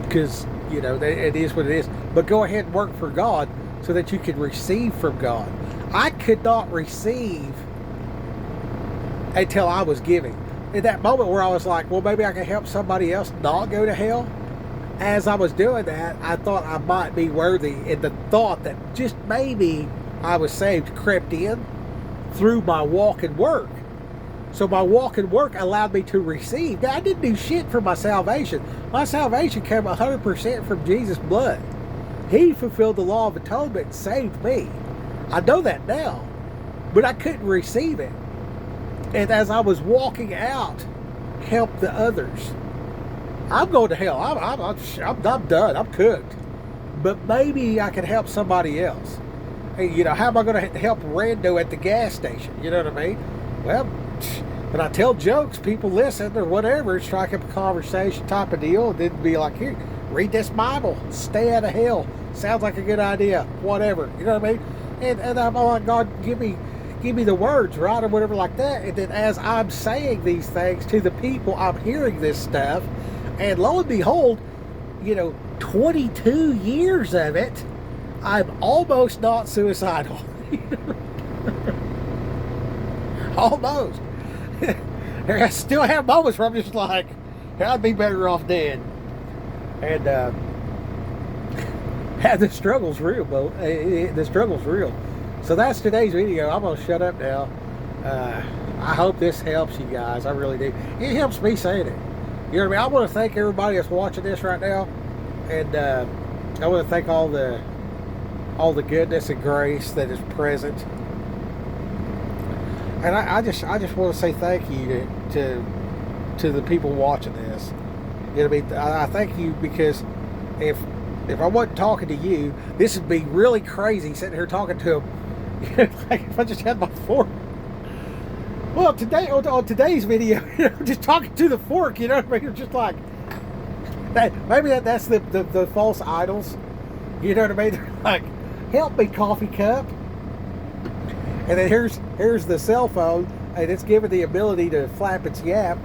S1: Because, it is what it is. But go ahead and work for God so that you can receive from God. I could not receive until I was giving. In that moment where I was like, well, maybe I can help somebody else not go to hell. As I was doing that, I thought I might be worthy, and the thought that just maybe I was saved crept in through my walk and work. So my walk and work allowed me to receive. Now, I didn't do shit for my salvation. My salvation came 100% from Jesus' blood. He fulfilled the law of atonement and saved me. I know that now, but I couldn't receive it. And as I was walking out, help the others. I'm going to hell. I'm done. I'm cooked. But maybe I can help somebody else. Hey, how am I going to help Rando at the gas station? You know what I mean? Well, when I tell jokes, people listen or whatever, strike up a conversation type of deal, and then be like, here, read this Bible, stay out of hell. Sounds like a good idea. Whatever. You know what I mean? And I'm like, God, give me the words, right? Or whatever like that. And then as I'm saying these things to the people, I'm hearing this stuff. And lo and behold, 22 years of it, I'm almost not suicidal. Almost. I still have moments where I'm just like, I'd be better off dead. And the struggle's real, Bo. The struggle's real. So that's today's video. I'm going to shut up now. I hope this helps you guys. I really do. It helps me saying it. You know what I mean? I want to thank everybody that's watching this right now. And I want to thank all the goodness and grace that is present. And I just want to say thank you to the people watching this. You know what I mean? I thank you because if I wasn't talking to you, this would be really crazy sitting here talking to them. Like if I just had my fork. Well, today on today's video, just talking to the fork. You know what I mean? Just like that. Maybe that's the false idols. You know what I mean? They're like, help me, coffee cup. And then here's the cell phone, and it's given the ability to flap its yap.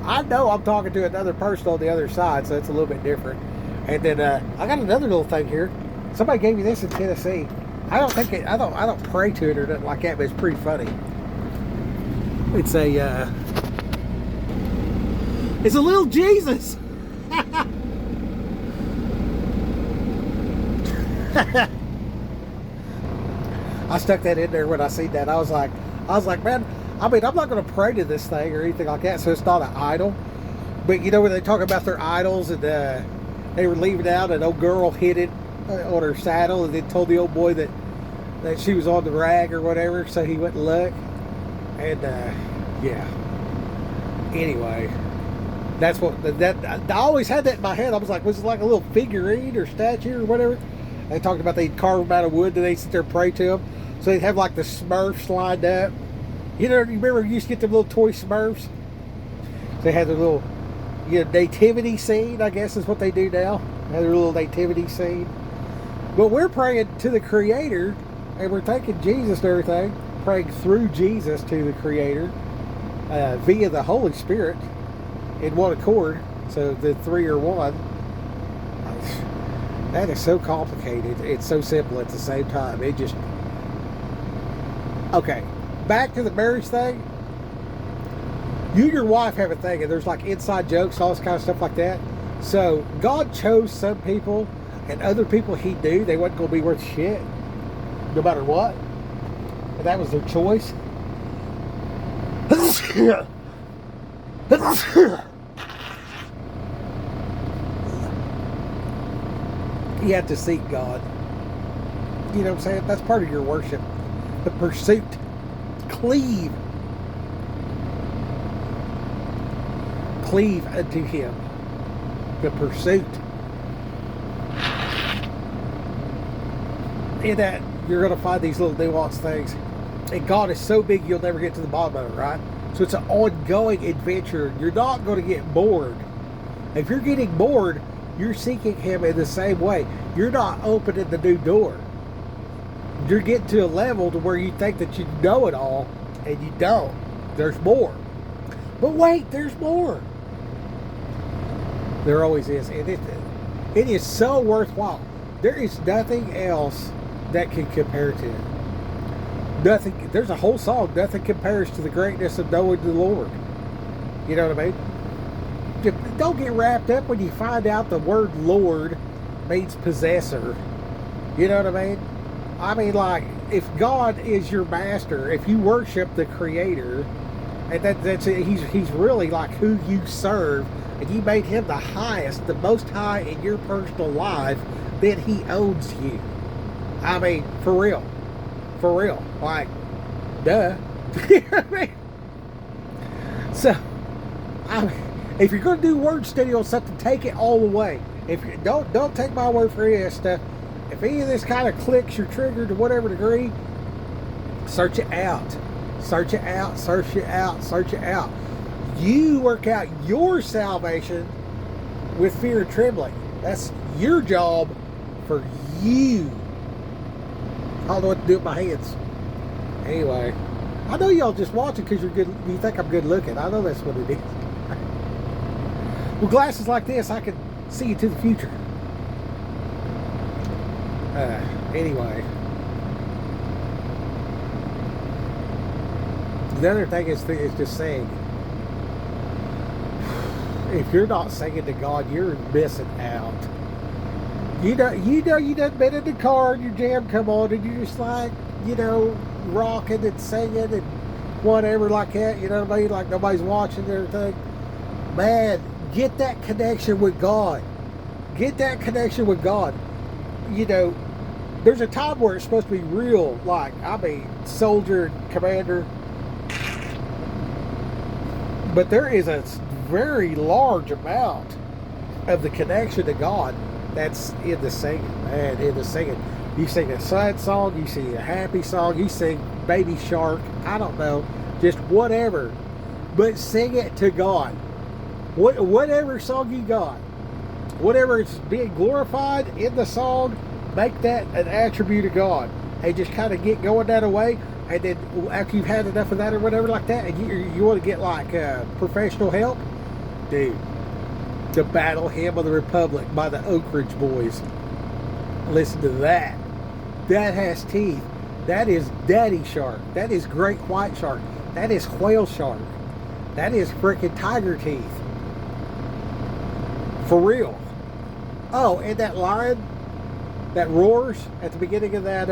S1: I know I'm talking to another person on the other side, so it's a little bit different. And then I got another little thing here. Somebody gave me this in Tennessee. I don't pray to it or nothing like that, but it's pretty funny. It's a little Jesus. I stuck that in there when I seen that. I was like, man, I mean, I'm not going to pray to this thing or anything like that, so it's not an idol. But when they talk about their idols, and they were leaving out, an old girl hit it on her saddle, and then told the old boy that she was on the rag or whatever, so he went to look. And yeah. Anyway, that's what I always had that in my head. I was like, was it like a little figurine or statue or whatever? They talked about they'd carve them out of wood, and they sit there and pray to them. So they'd have like the Smurfs lined up. You remember you used to get them little toy Smurfs? So they had their little, nativity scene, I guess is what they do now. They have their little nativity scene. But we're praying to the Creator, and we're thanking Jesus and everything, praying through Jesus to the Creator via the Holy Spirit in one accord. So the three are one. That is so complicated. It's so simple at the same time. It just... Okay, back to the marriage thing. You and your wife have a thing, and there's like inside jokes, all this kind of stuff like that. So God chose some people, and other people He knew they wasn't going to be worth shit, no matter what. And that was their choice. You have to seek God. You know what I'm saying? That's part of your worship. The pursuit. Cleave. Cleave unto Him. The pursuit. In that, you're going to find these little nuanced things. And God is so big, you'll never get to the bottom of it, right? So it's an ongoing adventure. You're not going to get bored. If you're getting bored, you're seeking Him in the same way. You're not opening the new door. You're getting to a level to where you think that you know it all, and you don't. There's more. But wait, there's more. There always is. And it is so worthwhile. There is nothing else that can compare to it. Nothing. There's a whole song, nothing compares to the greatness of knowing the Lord. You know what I mean? Don't get wrapped up when you find out the word Lord means possessor. You know what I mean? I mean, like, if God is your master, if you worship the Creator, and that's it, he's really like who you serve, and you made Him the highest, the most high in your personal life, then He owns you. I mean, for real. For real. Like, duh. You know what I mean? So, if you're going to do word study on something, take it all the way. If you don't take my word for any of this stuff. If any of this kind of clicks your trigger to whatever degree, search it out. Search it out. Search it out. Search it out. You work out your salvation with fear and trembling. That's your job for you. I don't know what to do with my hands. Anyway, I know y'all just watching because you're good. You think I'm good looking. I know that's what it is. With glasses like this, I can See you to the future. Anyway. The other thing is just saying, if you're not singing to God, you're missing out. You done been in the car and your jam come on and you're just like, rocking and singing and whatever like that, you know what I mean? Like nobody's watching and everything. Man, get that connection with God. Get that connection with God. There's a time where it's supposed to be real, like, soldier and commander. But there is a very large amount of the connection to God that's in the singing, man, in the singing. You sing a sad song, you sing a happy song, you sing Baby Shark, I don't know, just whatever. But sing it to God. Whatever song you got, whatever is being glorified in the song, make that an attribute of God. And just kind of get going that way. And then after you've had enough of that or whatever like that, and you want to get like professional help, dude, the Battle Hymn of the Republic by the Oak Ridge Boys. Listen to that. That has teeth. That is Daddy Shark. That is Great White Shark. That is Whale Shark. That is freaking Tiger Teeth. For real. Oh, and that lion that roars at the beginning of that,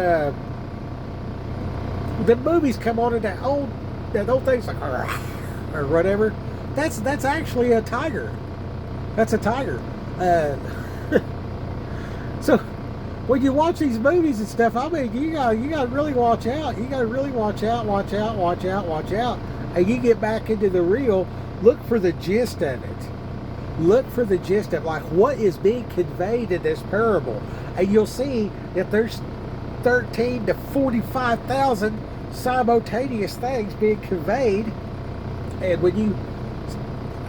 S1: the movies come on and that old thing's like, or whatever. That's actually a tiger. That's a tiger. So when you watch these movies and stuff, you gotta really watch out. You gotta really watch out. And you get back into the real, look for the gist of it. Look for the gist of like what is being conveyed in this parable. And you'll see that there's 13 to 45,000 simultaneous things being conveyed. And when you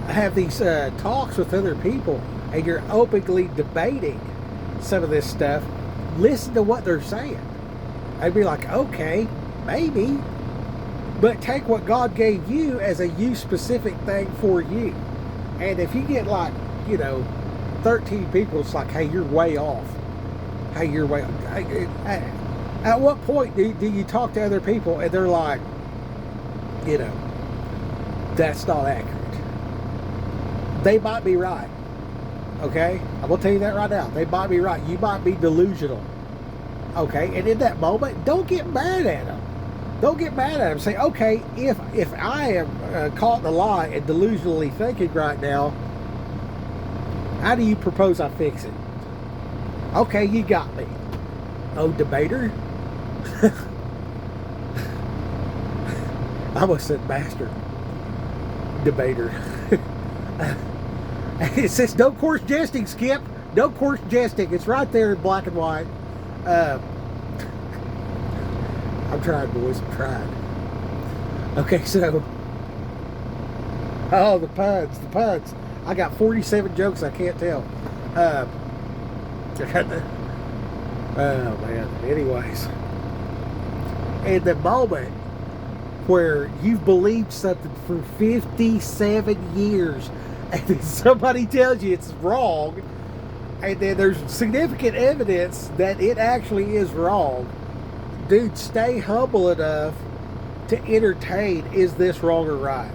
S1: have these talks with other people and you're openly debating some of this stuff, listen to what they're saying. I'd be like, okay, maybe, but take what God gave you as a you specific thing for you. And if you get like, 13 people, it's like, hey, you're way off. Hey, you're way off. At what point do you talk to other people and they're like, that's not accurate? They might be right. Okay? I'm going to tell you that right now. They might be right. You might be delusional. Okay? And in that moment, don't get mad at them. Don't get mad at them. Say, okay, if I am caught in a lie and delusionally thinking right now, how do you propose I fix it? Okay, you got me. Oh, debater? I almost said master debater. It says no coarse jesting, Skip. No coarse jesting. It's right there in black and white. I'm trying, boys. I'm trying. Okay, so. Oh, the puns. I got 47 jokes I can't tell. Oh, man. Anyways. In the moment where you've believed something for 57 years and then somebody tells you it's wrong, and then there's significant evidence that it actually is wrong, dude, stay humble enough to entertain, is this wrong or right?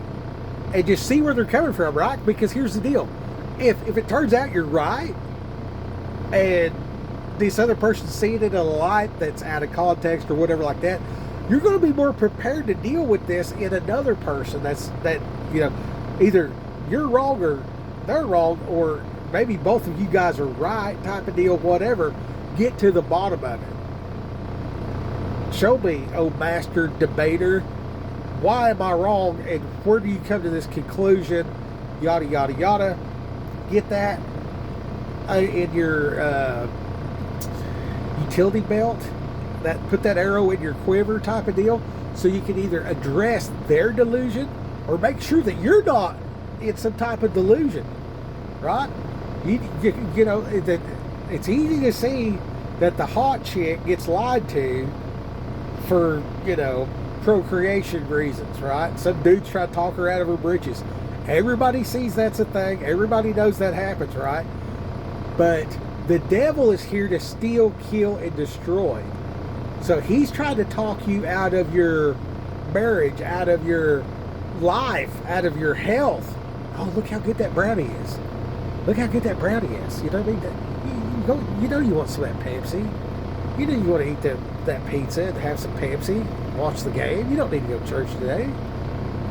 S1: And just see where they're coming from, right? Because here's the deal. If it turns out you're right, and this other person's seeing it in a light that's out of context or whatever like that, you're going to be more prepared to deal with this in another person either you're wrong or they're wrong, or maybe both of you guys are right, type of deal, whatever. Get to the bottom of it. Show me, oh master debater, why am I wrong, and where do you come to this conclusion, yada yada yada. Get that in your utility belt, put that arrow in your quiver type of deal, so you can either address their delusion or make sure that you're not in some type of delusion, right? It's easy to see that the hot chick gets lied to for, procreation reasons, right? Some dudes try to talk her out of her britches. Everybody sees that's a thing. Everybody knows that happens, right? But the devil is here to steal, kill, and destroy. So he's trying to talk you out of your marriage, out of your life, out of your health. Oh, look how good that brownie is. Look how good that brownie is. You know what I mean? You know you want some of that Pepsi. You know you want to eat that pizza and have some Pepsi, watch the game. You don't need to go to church today.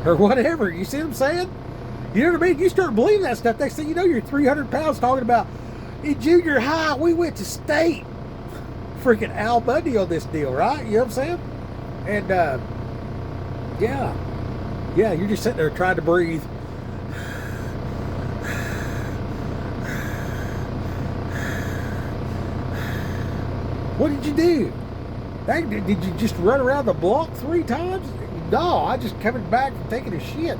S1: Or whatever. You see what I'm saying? You know what I mean? You start believing that stuff. Next thing you know, you're 300 pounds talking about, in junior high, we went to state. Freaking Al Bundy on this deal, right? You know what I'm saying? And, yeah, you're just sitting there trying to breathe. What did you do? Did you just run around the block 3 times? No, I just coming back from taking a shit.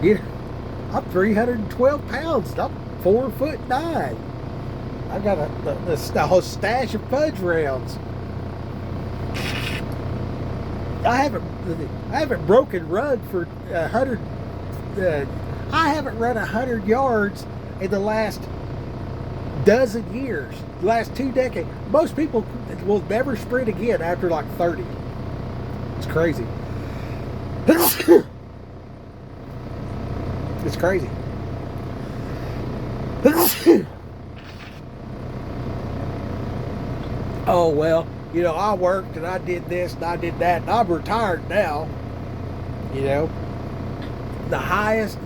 S1: You know, I'm 312 pounds. I'm 4'9". I got a whole stash of fudge rounds. I haven't broken run for 100. I haven't run 100 yards in the last dozen years, the last 2 decades. Most people will never sprint again after like 30. It's crazy. It's crazy. Oh, well, you know, I worked and I did this and I did that and I'm retired now. You know, the highest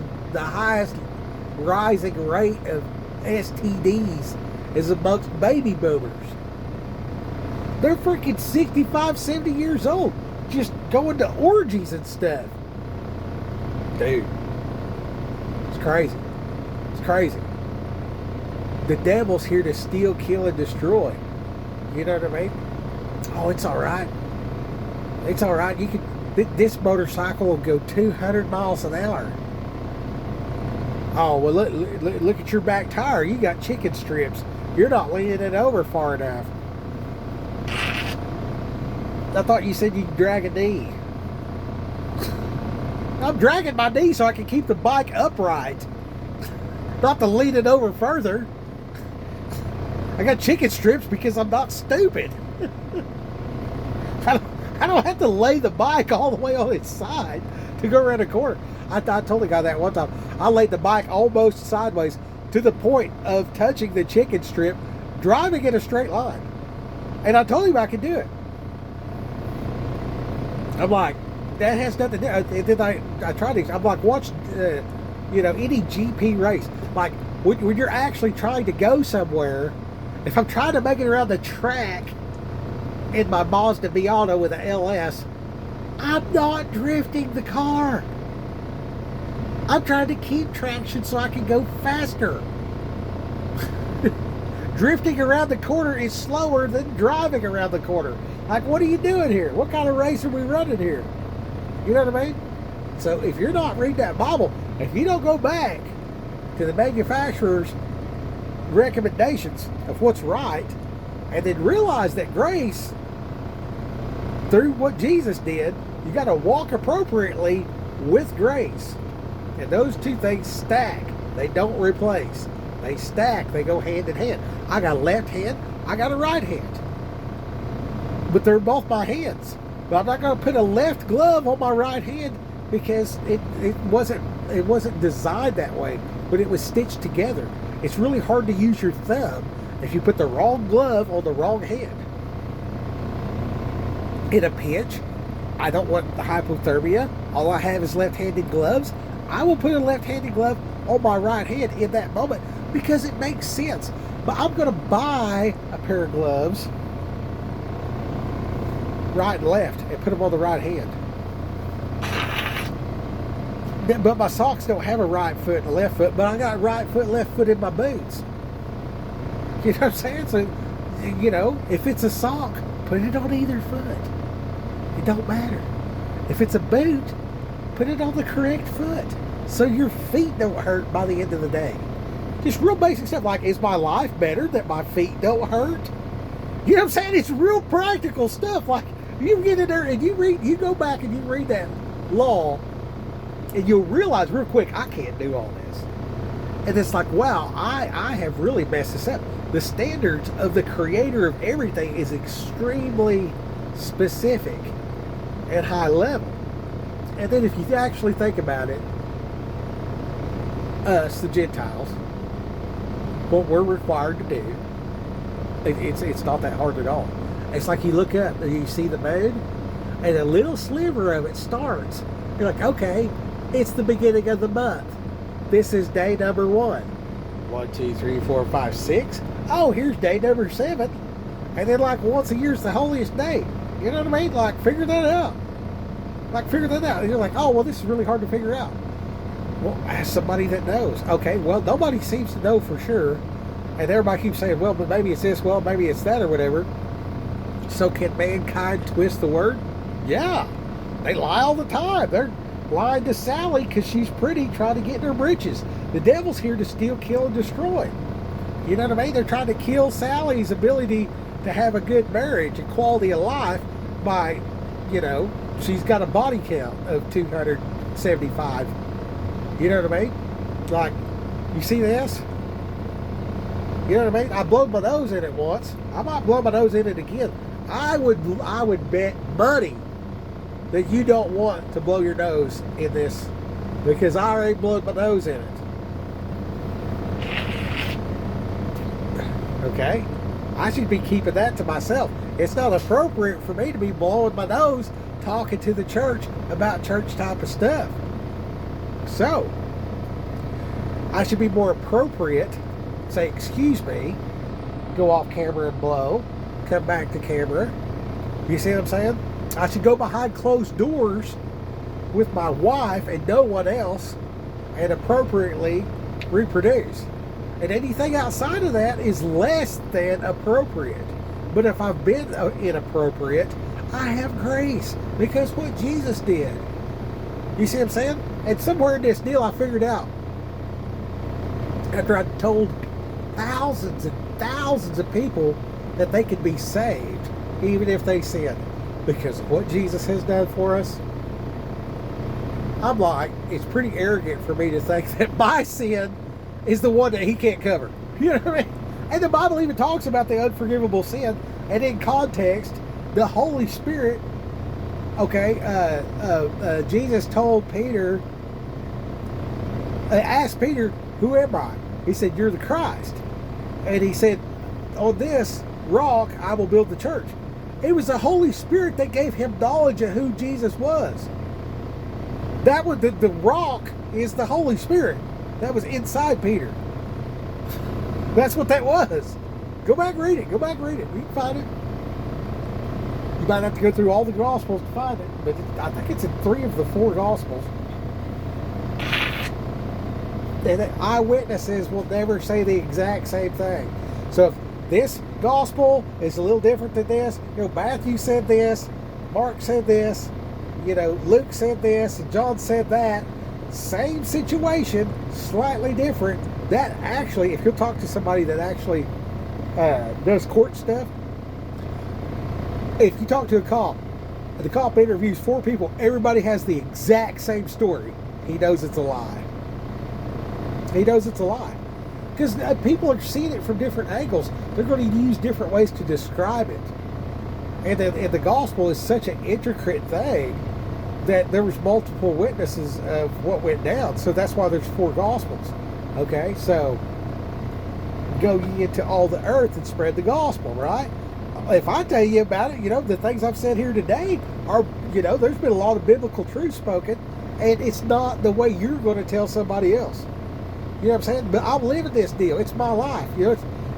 S1: rising rate of STDs is amongst baby boomers. They're freaking 65, 70 years old, just going to orgies and stuff. Dude, it's crazy. It's crazy. The devil's here to steal, kill, and destroy. You know what I mean? Oh, it's all right. It's all right. You can. This motorcycle will go 200 miles an hour. Oh, well, look at your back tire. You got chicken strips. You're not leaning it over far enough. I thought you said you could drag a knee. I'm dragging my knee so I can keep the bike upright. Not to lean it over further. I got chicken strips because I'm not stupid. I don't have to lay the bike all the way on its side to go around a corner. I told the guy that one time. I laid the bike almost sideways to the point of touching the chicken strip, driving in a straight line. And I told him I could do it. I'm like, that has nothing to do. And then I tried these. I'm like, watch, any GP race. Like, when you're actually trying to go somewhere, if I'm trying to make it around the track in my Mazda Miata with an LS, I'm not drifting the car. I'm trying to keep traction so I can go faster. Drifting around the corner is slower than driving around the corner. Like, what are you doing here? What kind of race are we running here? You know what I mean? So if you're not reading that Bible, if you don't go back to the manufacturer's recommendations of what's right, and then realize that grace, through what Jesus did, you got to walk appropriately with grace. And those two things stack. They don't replace. They stack. They go hand in hand. I got a left hand. I got a right hand. But they're both my hands. But I'm not going to put a left glove on my right hand because it wasn't designed that way. But it was stitched together. It's really hard to use your thumb if you put the wrong glove on the wrong hand. In a pinch, I don't want the hypothermia. All I have is left-handed gloves. I will put a left-handed glove on my right hand in that moment because it makes sense. But I'm going to buy a pair of gloves, right and left, and put them on the right hand. But my socks don't have a right foot and a left foot, but I got a right foot, left foot in my boots. You know what I'm saying? So, if it's a sock, put it on either foot. It don't matter. If it's a boot, put it on the correct foot so your feet don't hurt by the end of the day. Just real basic stuff like, is my life better that my feet don't hurt? You know what I'm saying? It's real practical stuff. Like, you get in there and you go back and you read that law, and you'll realize real quick, I can't do all this. And it's like, wow, I have really messed this up. The standards of the creator of everything is extremely specific and high level. And then if you actually think about it, us, the Gentiles, what we're required to do, it's not that hard at all. It's like you look up and you see the moon, and a little sliver of it starts. You're like, okay, it's the beginning of the month. This is day number 1. 1, 2, 3, 4, 5, 6. Oh, here's day number 7. And then like once a year is the holiest day. You know what I mean? Like figure that out. And you're like, oh, well, this is really hard to figure out. Well, ask somebody that knows. Okay, well, nobody seems to know for sure. And everybody keeps saying, well, but maybe it's this, well, maybe it's that or whatever. So can mankind twist the word? Yeah. They lie all the time. They're lying to Sally because she's pretty, trying to get in her britches. The devil's here to steal, kill, and destroy. You know what I mean? They're trying to kill Sally's ability to have a good marriage and quality of life by, she's got a body count of 275. You know what I mean? Like, you see this? You know what I mean? I blowed my nose in it once. I might blow my nose in it again. I would bet money that you don't want to blow your nose in this, because I already blew my nose in it. Okay? I should be keeping that to myself. It's not appropriate for me to be blowing my nose talking to the church about church type of stuff. So, I should be more appropriate, say, excuse me, go off camera and blow, come back to camera. You see what I'm saying? I should go behind closed doors with my wife and no one else and appropriately reproduce. And anything outside of that is less than appropriate. But if I've been inappropriate, I have grace because what Jesus did. You see what I'm saying? And somewhere in this deal I figured out, after I told thousands and thousands of people that they could be saved even if they sin because of what Jesus has done for us, I'm like, it's pretty arrogant for me to think that my sin is the one that he can't cover. You know what I mean? And the Bible even talks about the unforgivable sin, and in context, the Holy Spirit, Jesus told Peter, asked Peter, who am I? He said, you're the Christ. And he said, on this rock, I will build the church. It was the Holy Spirit that gave him knowledge of who Jesus was. That was the rock is the Holy Spirit. That was inside Peter. That's what that was. Go back and read it. You can find it. You might have to go through all the Gospels to find it, but I think it's in 3 of the 4 Gospels. And eyewitnesses will never say the exact same thing. So if this Gospel is a little different than this, Matthew said this, Mark said this, Luke said this, and John said that. Same situation, slightly different. That actually, if you'll talk to somebody that actually does court stuff, if you talk to a cop, and the cop interviews 4 people, everybody has the exact same story. He knows it's a lie. Because people are seeing it from different angles. They're going to use different ways to describe it. And the gospel is such an intricate thing that there was multiple witnesses of what went down. So that's why there's 4 gospels. Okay, so go ye into all the earth and spread the gospel, right? If I tell you about it, the things I've said here today are, there's been a lot of biblical truth spoken, and it's not the way you're going to tell somebody else. You know what I'm saying? But I'm living this deal. It's my life.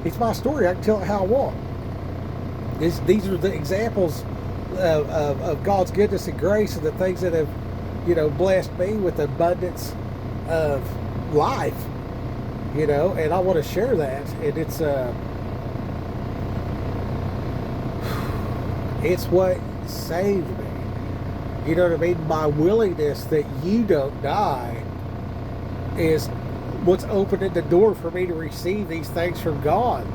S1: It's my story. I can tell it how I want. These are the examples of God's goodness and grace and the things that have, blessed me with abundance of life, and I want to share that. And it's what saved me. You know what I mean? My willingness that you don't die is what's opening the door for me to receive these things from God.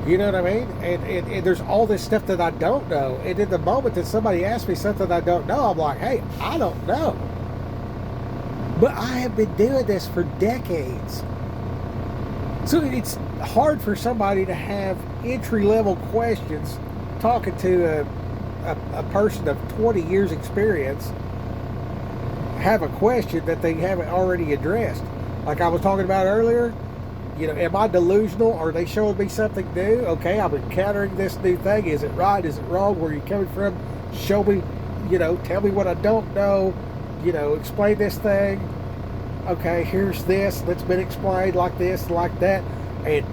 S1: You know what I mean? And there's all this stuff that I don't know. And in the moment that somebody asks me something I don't know, I'm like, hey, I don't know. But I have been doing this for decades. So it's hard for somebody to have entry-level questions talking to a person of 20 years experience, have a question that they haven't already addressed. Like I was talking about earlier, am I delusional? Are they showing me something new? Okay, I'm encountering this new thing. Is it right? Is it wrong? Where are you coming from? Show me, tell me what I don't know. Explain this thing. Okay, here's this that's been explained like this, like that. And,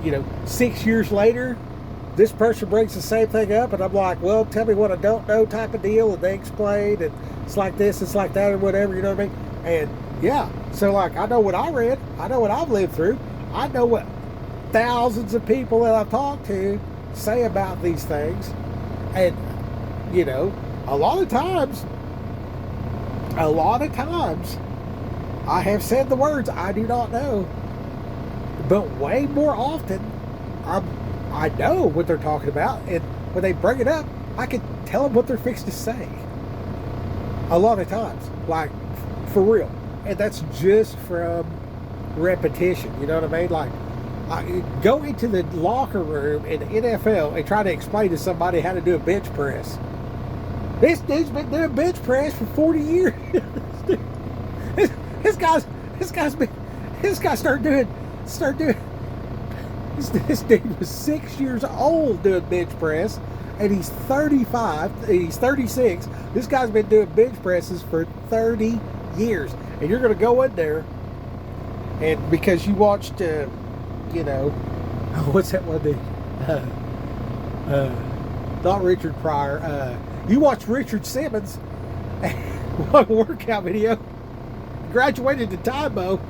S1: 6 years later, this person brings the same thing up, and I'm like, well, tell me what I don't know type of deal. And they explain, and it's like this, it's like that, or whatever, you know what I mean? And, yeah, so, like, I know what I read. I know what I've lived through. I know what thousands of people that I've talked to say about these things. And, a lot of times, I have said the words, I do not know. But way more often, I know what they're talking about. And when they bring it up, I can tell them what they're fixing to say. A lot of times. Like, for real. And that's just from repetition. You know what I mean? Like, I go into the locker room in the NFL and try to explain to somebody how to do a bench press. This dude's been doing bench press for 40 years. This guy started doing, this dude was 6 years old doing bench press, and he's 35, he's 36. This guy's been doing bench presses for 30 years. And you're going to go in there, and because you watched, what's that one dude? Not Richard Pryor. You watched Richard Simmons, one workout video, graduated to Tybo,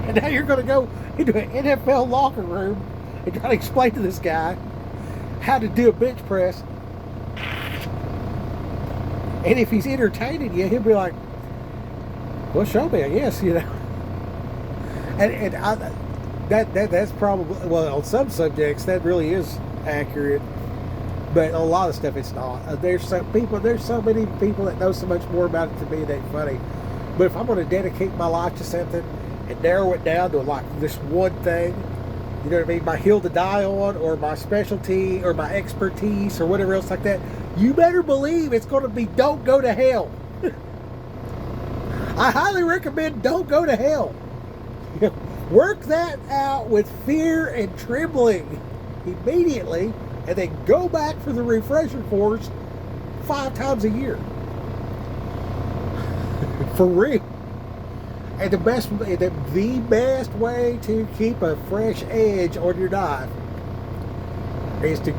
S1: and now you're going to go into an NFL locker room and try to explain to this guy how to do a bench press. And if he's entertaining you, he'll be like, well, show me, I guess, And that's probably, well, on some subjects, that really is accurate. But a lot of stuff, it's not. There's so many people that know so much more about it than me. It ain't funny. But if I'm going to dedicate my life to something and narrow it down to like this one thing, you know what I mean? My hill to die on, or my specialty, or my expertise, or whatever else like that, you better believe it's going to be don't go to hell. I highly recommend don't go to hell. Work that out with fear and trembling immediately, and then go back for the refresher course 5 times a year. For real. And the best way to keep a fresh edge on your knife is to,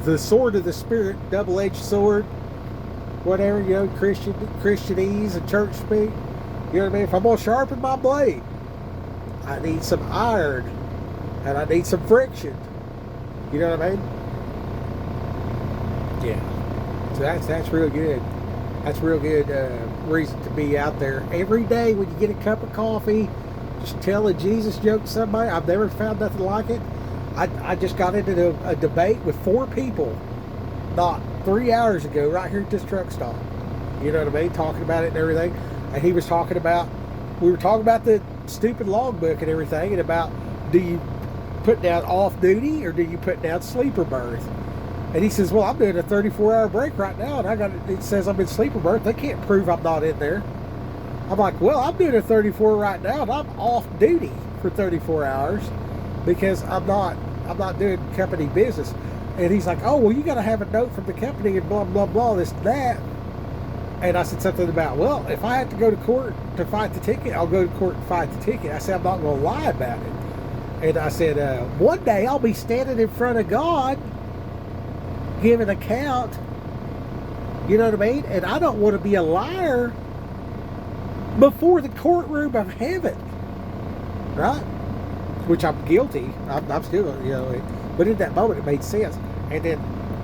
S1: the sword of the Spirit, double-edged sword, whatever, Christianese and church speak. You know what I mean? If I'm going to sharpen my blade, I need some iron, and I need some friction. You know what I mean? Yeah. So that's real good. That's real good reason to be out there. Every day when you get a cup of coffee, just tell a Jesus joke to somebody. I've never found nothing like it. I just got into a debate with 4 people not 3 hours ago right here at this truck stop. You know what I mean? Talking about it and everything. And we were talking about the stupid logbook and everything, and about, do you put down off duty or do you put down sleeper berth? And he says, well, I'm doing a 34-hour break right now, and it says I'm in sleeper berth. They can't prove I'm not in there. I'm like, well, I'm doing a 34 right now, and I'm off duty for 34 hours because I'm not doing company business. And he's like, oh, well, you got to have a note from the company and blah, blah, blah, this and that. And I said something about, well, if I have to go to court to fight the ticket, I'll go to court and fight the ticket. I said, I'm not going to lie about it. And I said, one day I'll be standing in front of God, giving account. You know what I mean? And I don't want to be a liar before the courtroom of heaven. Right? Which I'm guilty. I'm still, but in that moment it made sense. And then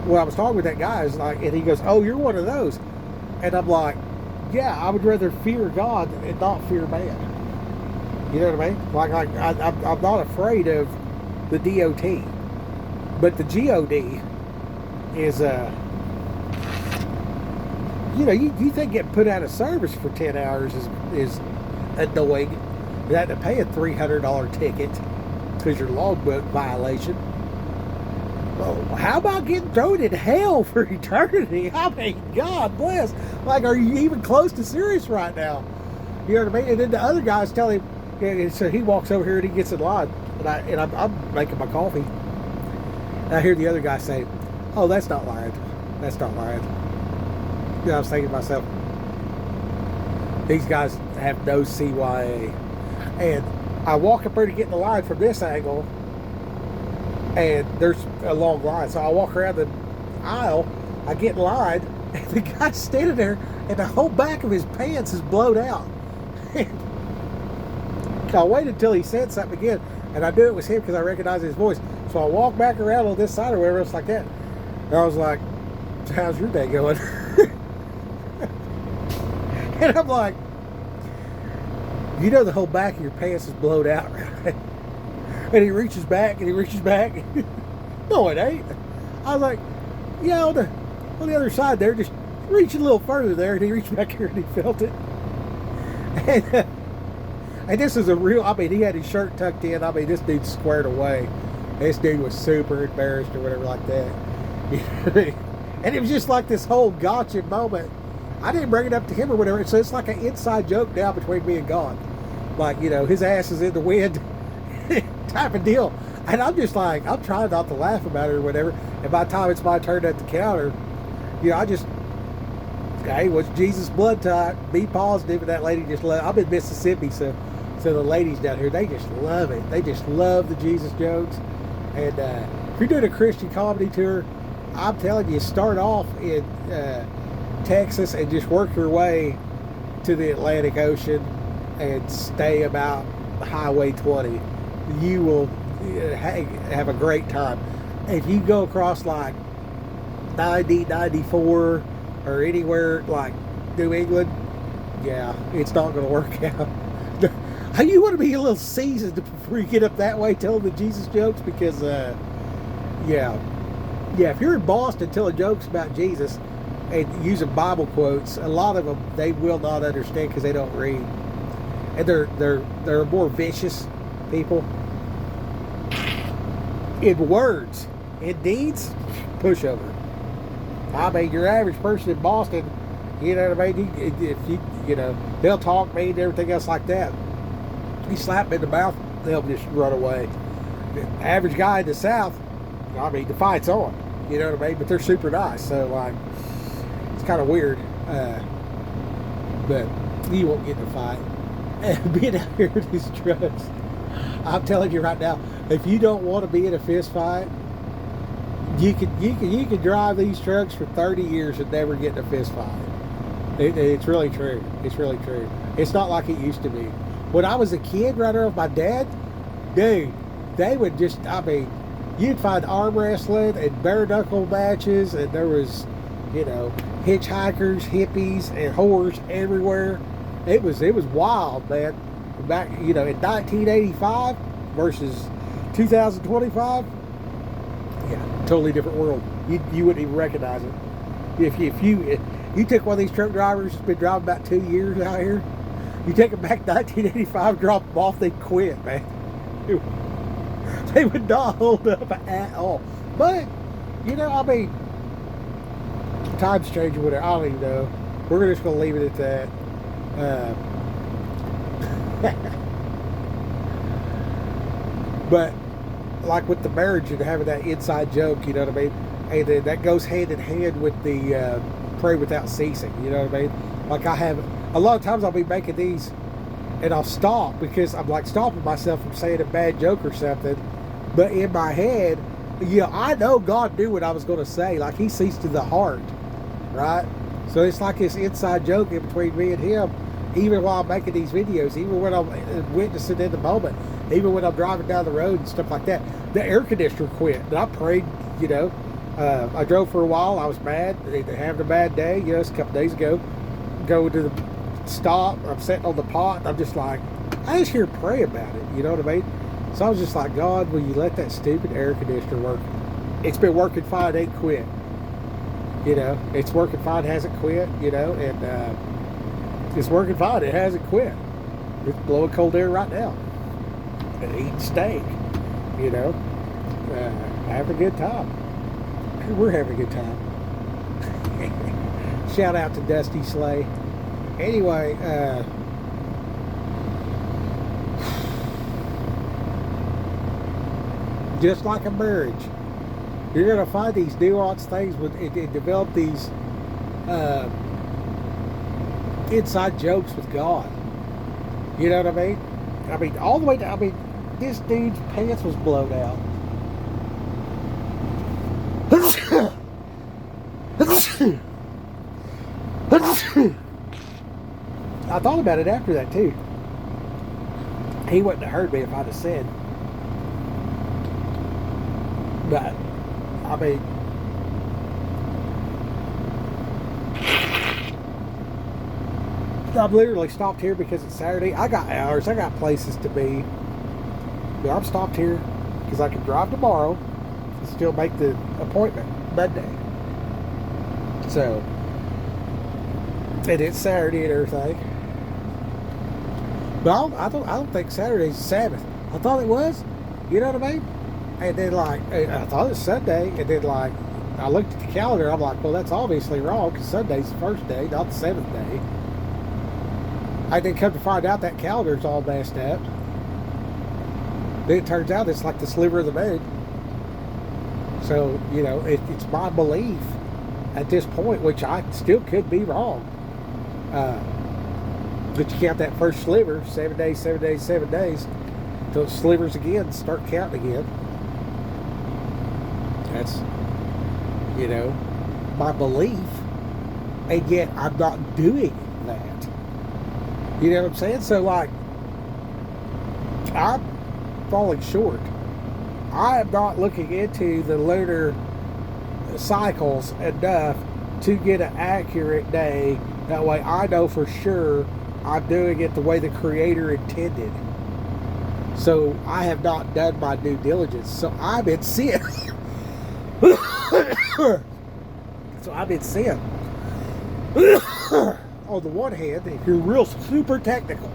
S1: when I was talking with that guy, and he goes, oh, you're one of those. And I'm like, yeah, I would rather fear God and not fear man. You know what I mean? Like I'm not afraid of the DOT. But the GOD is, you think getting put out of service for 10 hours is annoying. You had to pay a $300 ticket because your logbook violation. Well, how about getting thrown in hell for eternity? I mean, God bless. Like, are you even close to serious right now? You know what I mean? And then the other guys tell him, and so he walks over here and he gets in line, and I'm making my coffee. And I hear the other guy say, "Oh, that's not lying. That's not lying." You know, I was thinking to myself, these guys have no CYA. And I walk up there to get in the line from this angle, and there's a long line. So I walk around the aisle, I get in line, and the guy's standing there, and the whole back of his pants is blowed out. I waited until he said something again, and I knew it was him because I recognized his voice. So I walked back around on this side or whatever, it's like that. And I was like, "How's your day going?" And I'm like, "You know the whole back of your pants is blowed out, right?" And he reaches back and he reaches back. "No, it ain't." I was like, "Yeah, on the other side there, just reach a little further there." And he reached back here and he felt it. And this is a real, I mean, he had his shirt tucked in. I mean, this dude's squared away. This dude was super embarrassed or whatever like that. And it was just like this whole gotcha moment. I didn't bring it up to him or whatever. So it's like an inside joke now between me and God. Like, you know, his ass is in the wind type of deal. And I'm just like, I'm trying not to laugh about it or whatever. And by the time it's my turn at the counter, you know, I just, hey, what's Jesus' blood type? Be positive. And that lady just loved. I'm in Mississippi, so the ladies down here, they just love it. They just love the Jesus jokes. And if you're doing a Christian comedy tour, I'm telling you, start off in Texas and just work your way to the Atlantic Ocean and stay about Highway 20. You will have a great time. If you go across like 90, 94, or anywhere like New England, yeah, it's not going to work out. You want to be a little seasoned before you get up that way telling the Jesus jokes, because yeah, if you're in Boston telling jokes about Jesus and using Bible quotes, a lot of them they will not understand because they don't read, and they're more vicious people. In words, in deeds, pushover. I mean, your average person in Boston, you know what I mean? If you know, they'll talk mean and everything else like that. You slap them in the mouth, they'll just run away. The average guy in the South, I mean, the fight's on. You know what I mean? But they're super nice, so like, it's kind of weird. But you won't get in a fight. And being out here in these trucks, I'm telling you right now, if you don't want to be in a fist fight, you can drive these trucks for 30 years and never get in a fist fight. It's really true. It's really true. It's not like it used to be. When I was a kid, right there with my dad, dude, they would just, I mean, you'd find arm wrestling and bare knuckle matches, and there was, you know, hitchhikers, hippies, and whores everywhere. It was wild, man. Back, you know, in 1985 versus 2025, yeah, totally different world. You wouldn't even recognize it. If you took one of these truck drivers who's been driving about 2 years out here, you take them back to 1985, drop them off, they'd quit, man. They would not hold up at all. But, you know, I mean, times change or whatever. I don't even know. We're just going to leave it at that. But, like with the marriage and having that inside joke, you know what I mean? And then that goes hand in hand with the pray without ceasing, you know what I mean? Like I have, a lot of times I'll be making these and I'll stop because I'm like stopping myself from saying a bad joke or something. But in my head, you know, I know God knew what I was going to say. Like he sees to the heart, right? So it's like this inside joke in between me and him, even while I'm making these videos, even when I'm witnessing in the moment, even when I'm driving down the road and stuff like that. The air conditioner quit, and I prayed, you know. I drove for a while. I was mad, having a bad day, you know, it's a couple days ago. Go to the stop, I'm sitting on the pot, and I'm just like, I just hear pray about it, you know what I mean? So I was just like, God, will you let that stupid air conditioner work? It's been working fine, it ain't quit. You know, it's working fine, hasn't quit, you know, and it's working fine, it hasn't quit. Just blowing cold air right now. And eating steak, you know. Having a good time. We're having a good time. Shout out to Dusty Slay. Anyway, just like a marriage, you're going to find these nuanced things with it develop these inside jokes with God. You know what I mean? I mean, all the way down. I mean, this dude's pants was blown out. I thought about it after that too. He wouldn't have heard me if I'd have said. But I mean, I've literally stopped here because it's Saturday. I got hours. I got places to be. But I'm stopped here because I can drive tomorrow and still make the appointment Monday. So, and it's Saturday and everything. But I don't think Saturday's the Sabbath. I thought it was. You know what I mean? And then like, I thought it was Sunday. And then like, I looked at the calendar. I'm like, well, that's obviously wrong because Sunday's the first day, not the seventh day. I didn't come to find out that calendar's all messed up. Then it turns out it's like the sliver of the moon. So, you know, it's my belief at this point, which I still could be wrong. But you count that first sliver, 7 days, 7 days, 7 days, until it slivers again, start counting again. That's, you know, my belief. And yet I'm not doing that. You know what I'm saying? So, like, I'm falling short. I am not looking into the lunar cycles enough to get an accurate day. That way I know for sure I'm doing it the way the Creator intended. So I have not done my due diligence. So I'm in sin. So I'm in sin. On the one hand, if you're real super technical.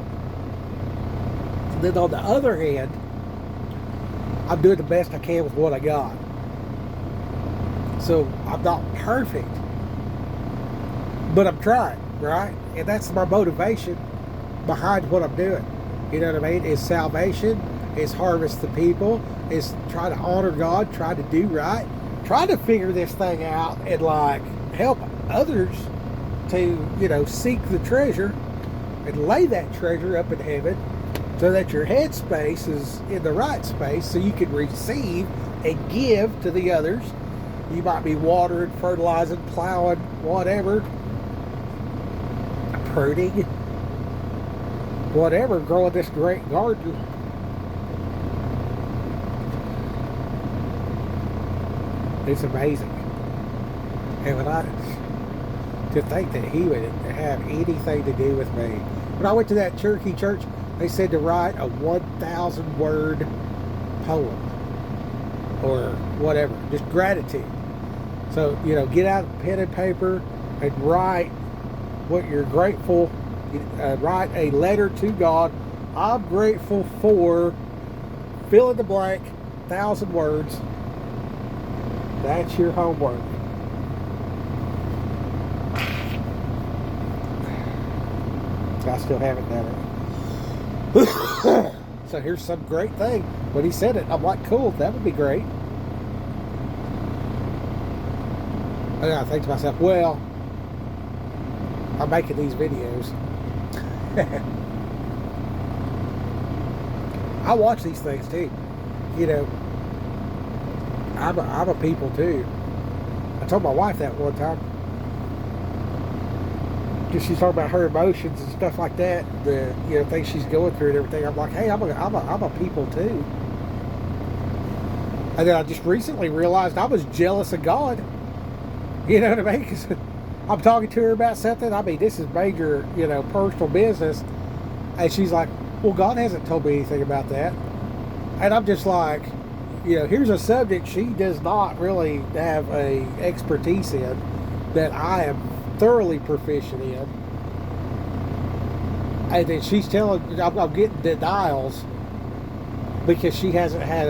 S1: Then on the other hand, I'm doing the best I can with what I got. So I'm not perfect, but I'm trying, right? And that's my motivation behind what I'm doing. You know what I mean? Is salvation, is harvest the people, is try to honor God, try to do right, try to figure this thing out and like help others to, you know, seek the treasure and lay that treasure up in heaven so that your headspace is in the right space so you can receive and give to the others. You might be watering, fertilizing, plowing, whatever, pruning, whatever, growing this great garden. It's amazing. And when to think that he would have anything to do with me. When I went to that Cherokee church, they said to write a 1,000 word poem or whatever, just gratitude. So, you know, get out pen and paper and write what you're grateful, write a letter to God. I'm grateful for, fill in the blank, 1,000 words. That's your homework. I still haven't done it. So here's some great thing. When he said it, I'm like, cool, that would be great. And I think to myself, well, I'm making these videos. I watch these things too. You know, I'm a people too. I told my wife that one time. Because she's talking about her emotions and stuff like that, the, you know, things she's going through and everything. I'm like, hey, I'm a people too. And then I just recently realized I was jealous of God. You know what I mean? Because I'm talking to her about something. I mean, this is major, you know, personal business. And she's like, well, God hasn't told me anything about that. And I'm just like, you know, here's a subject she does not really have a expertise in that I am thoroughly proficient in. And then she's telling, I'm getting denials because she hasn't had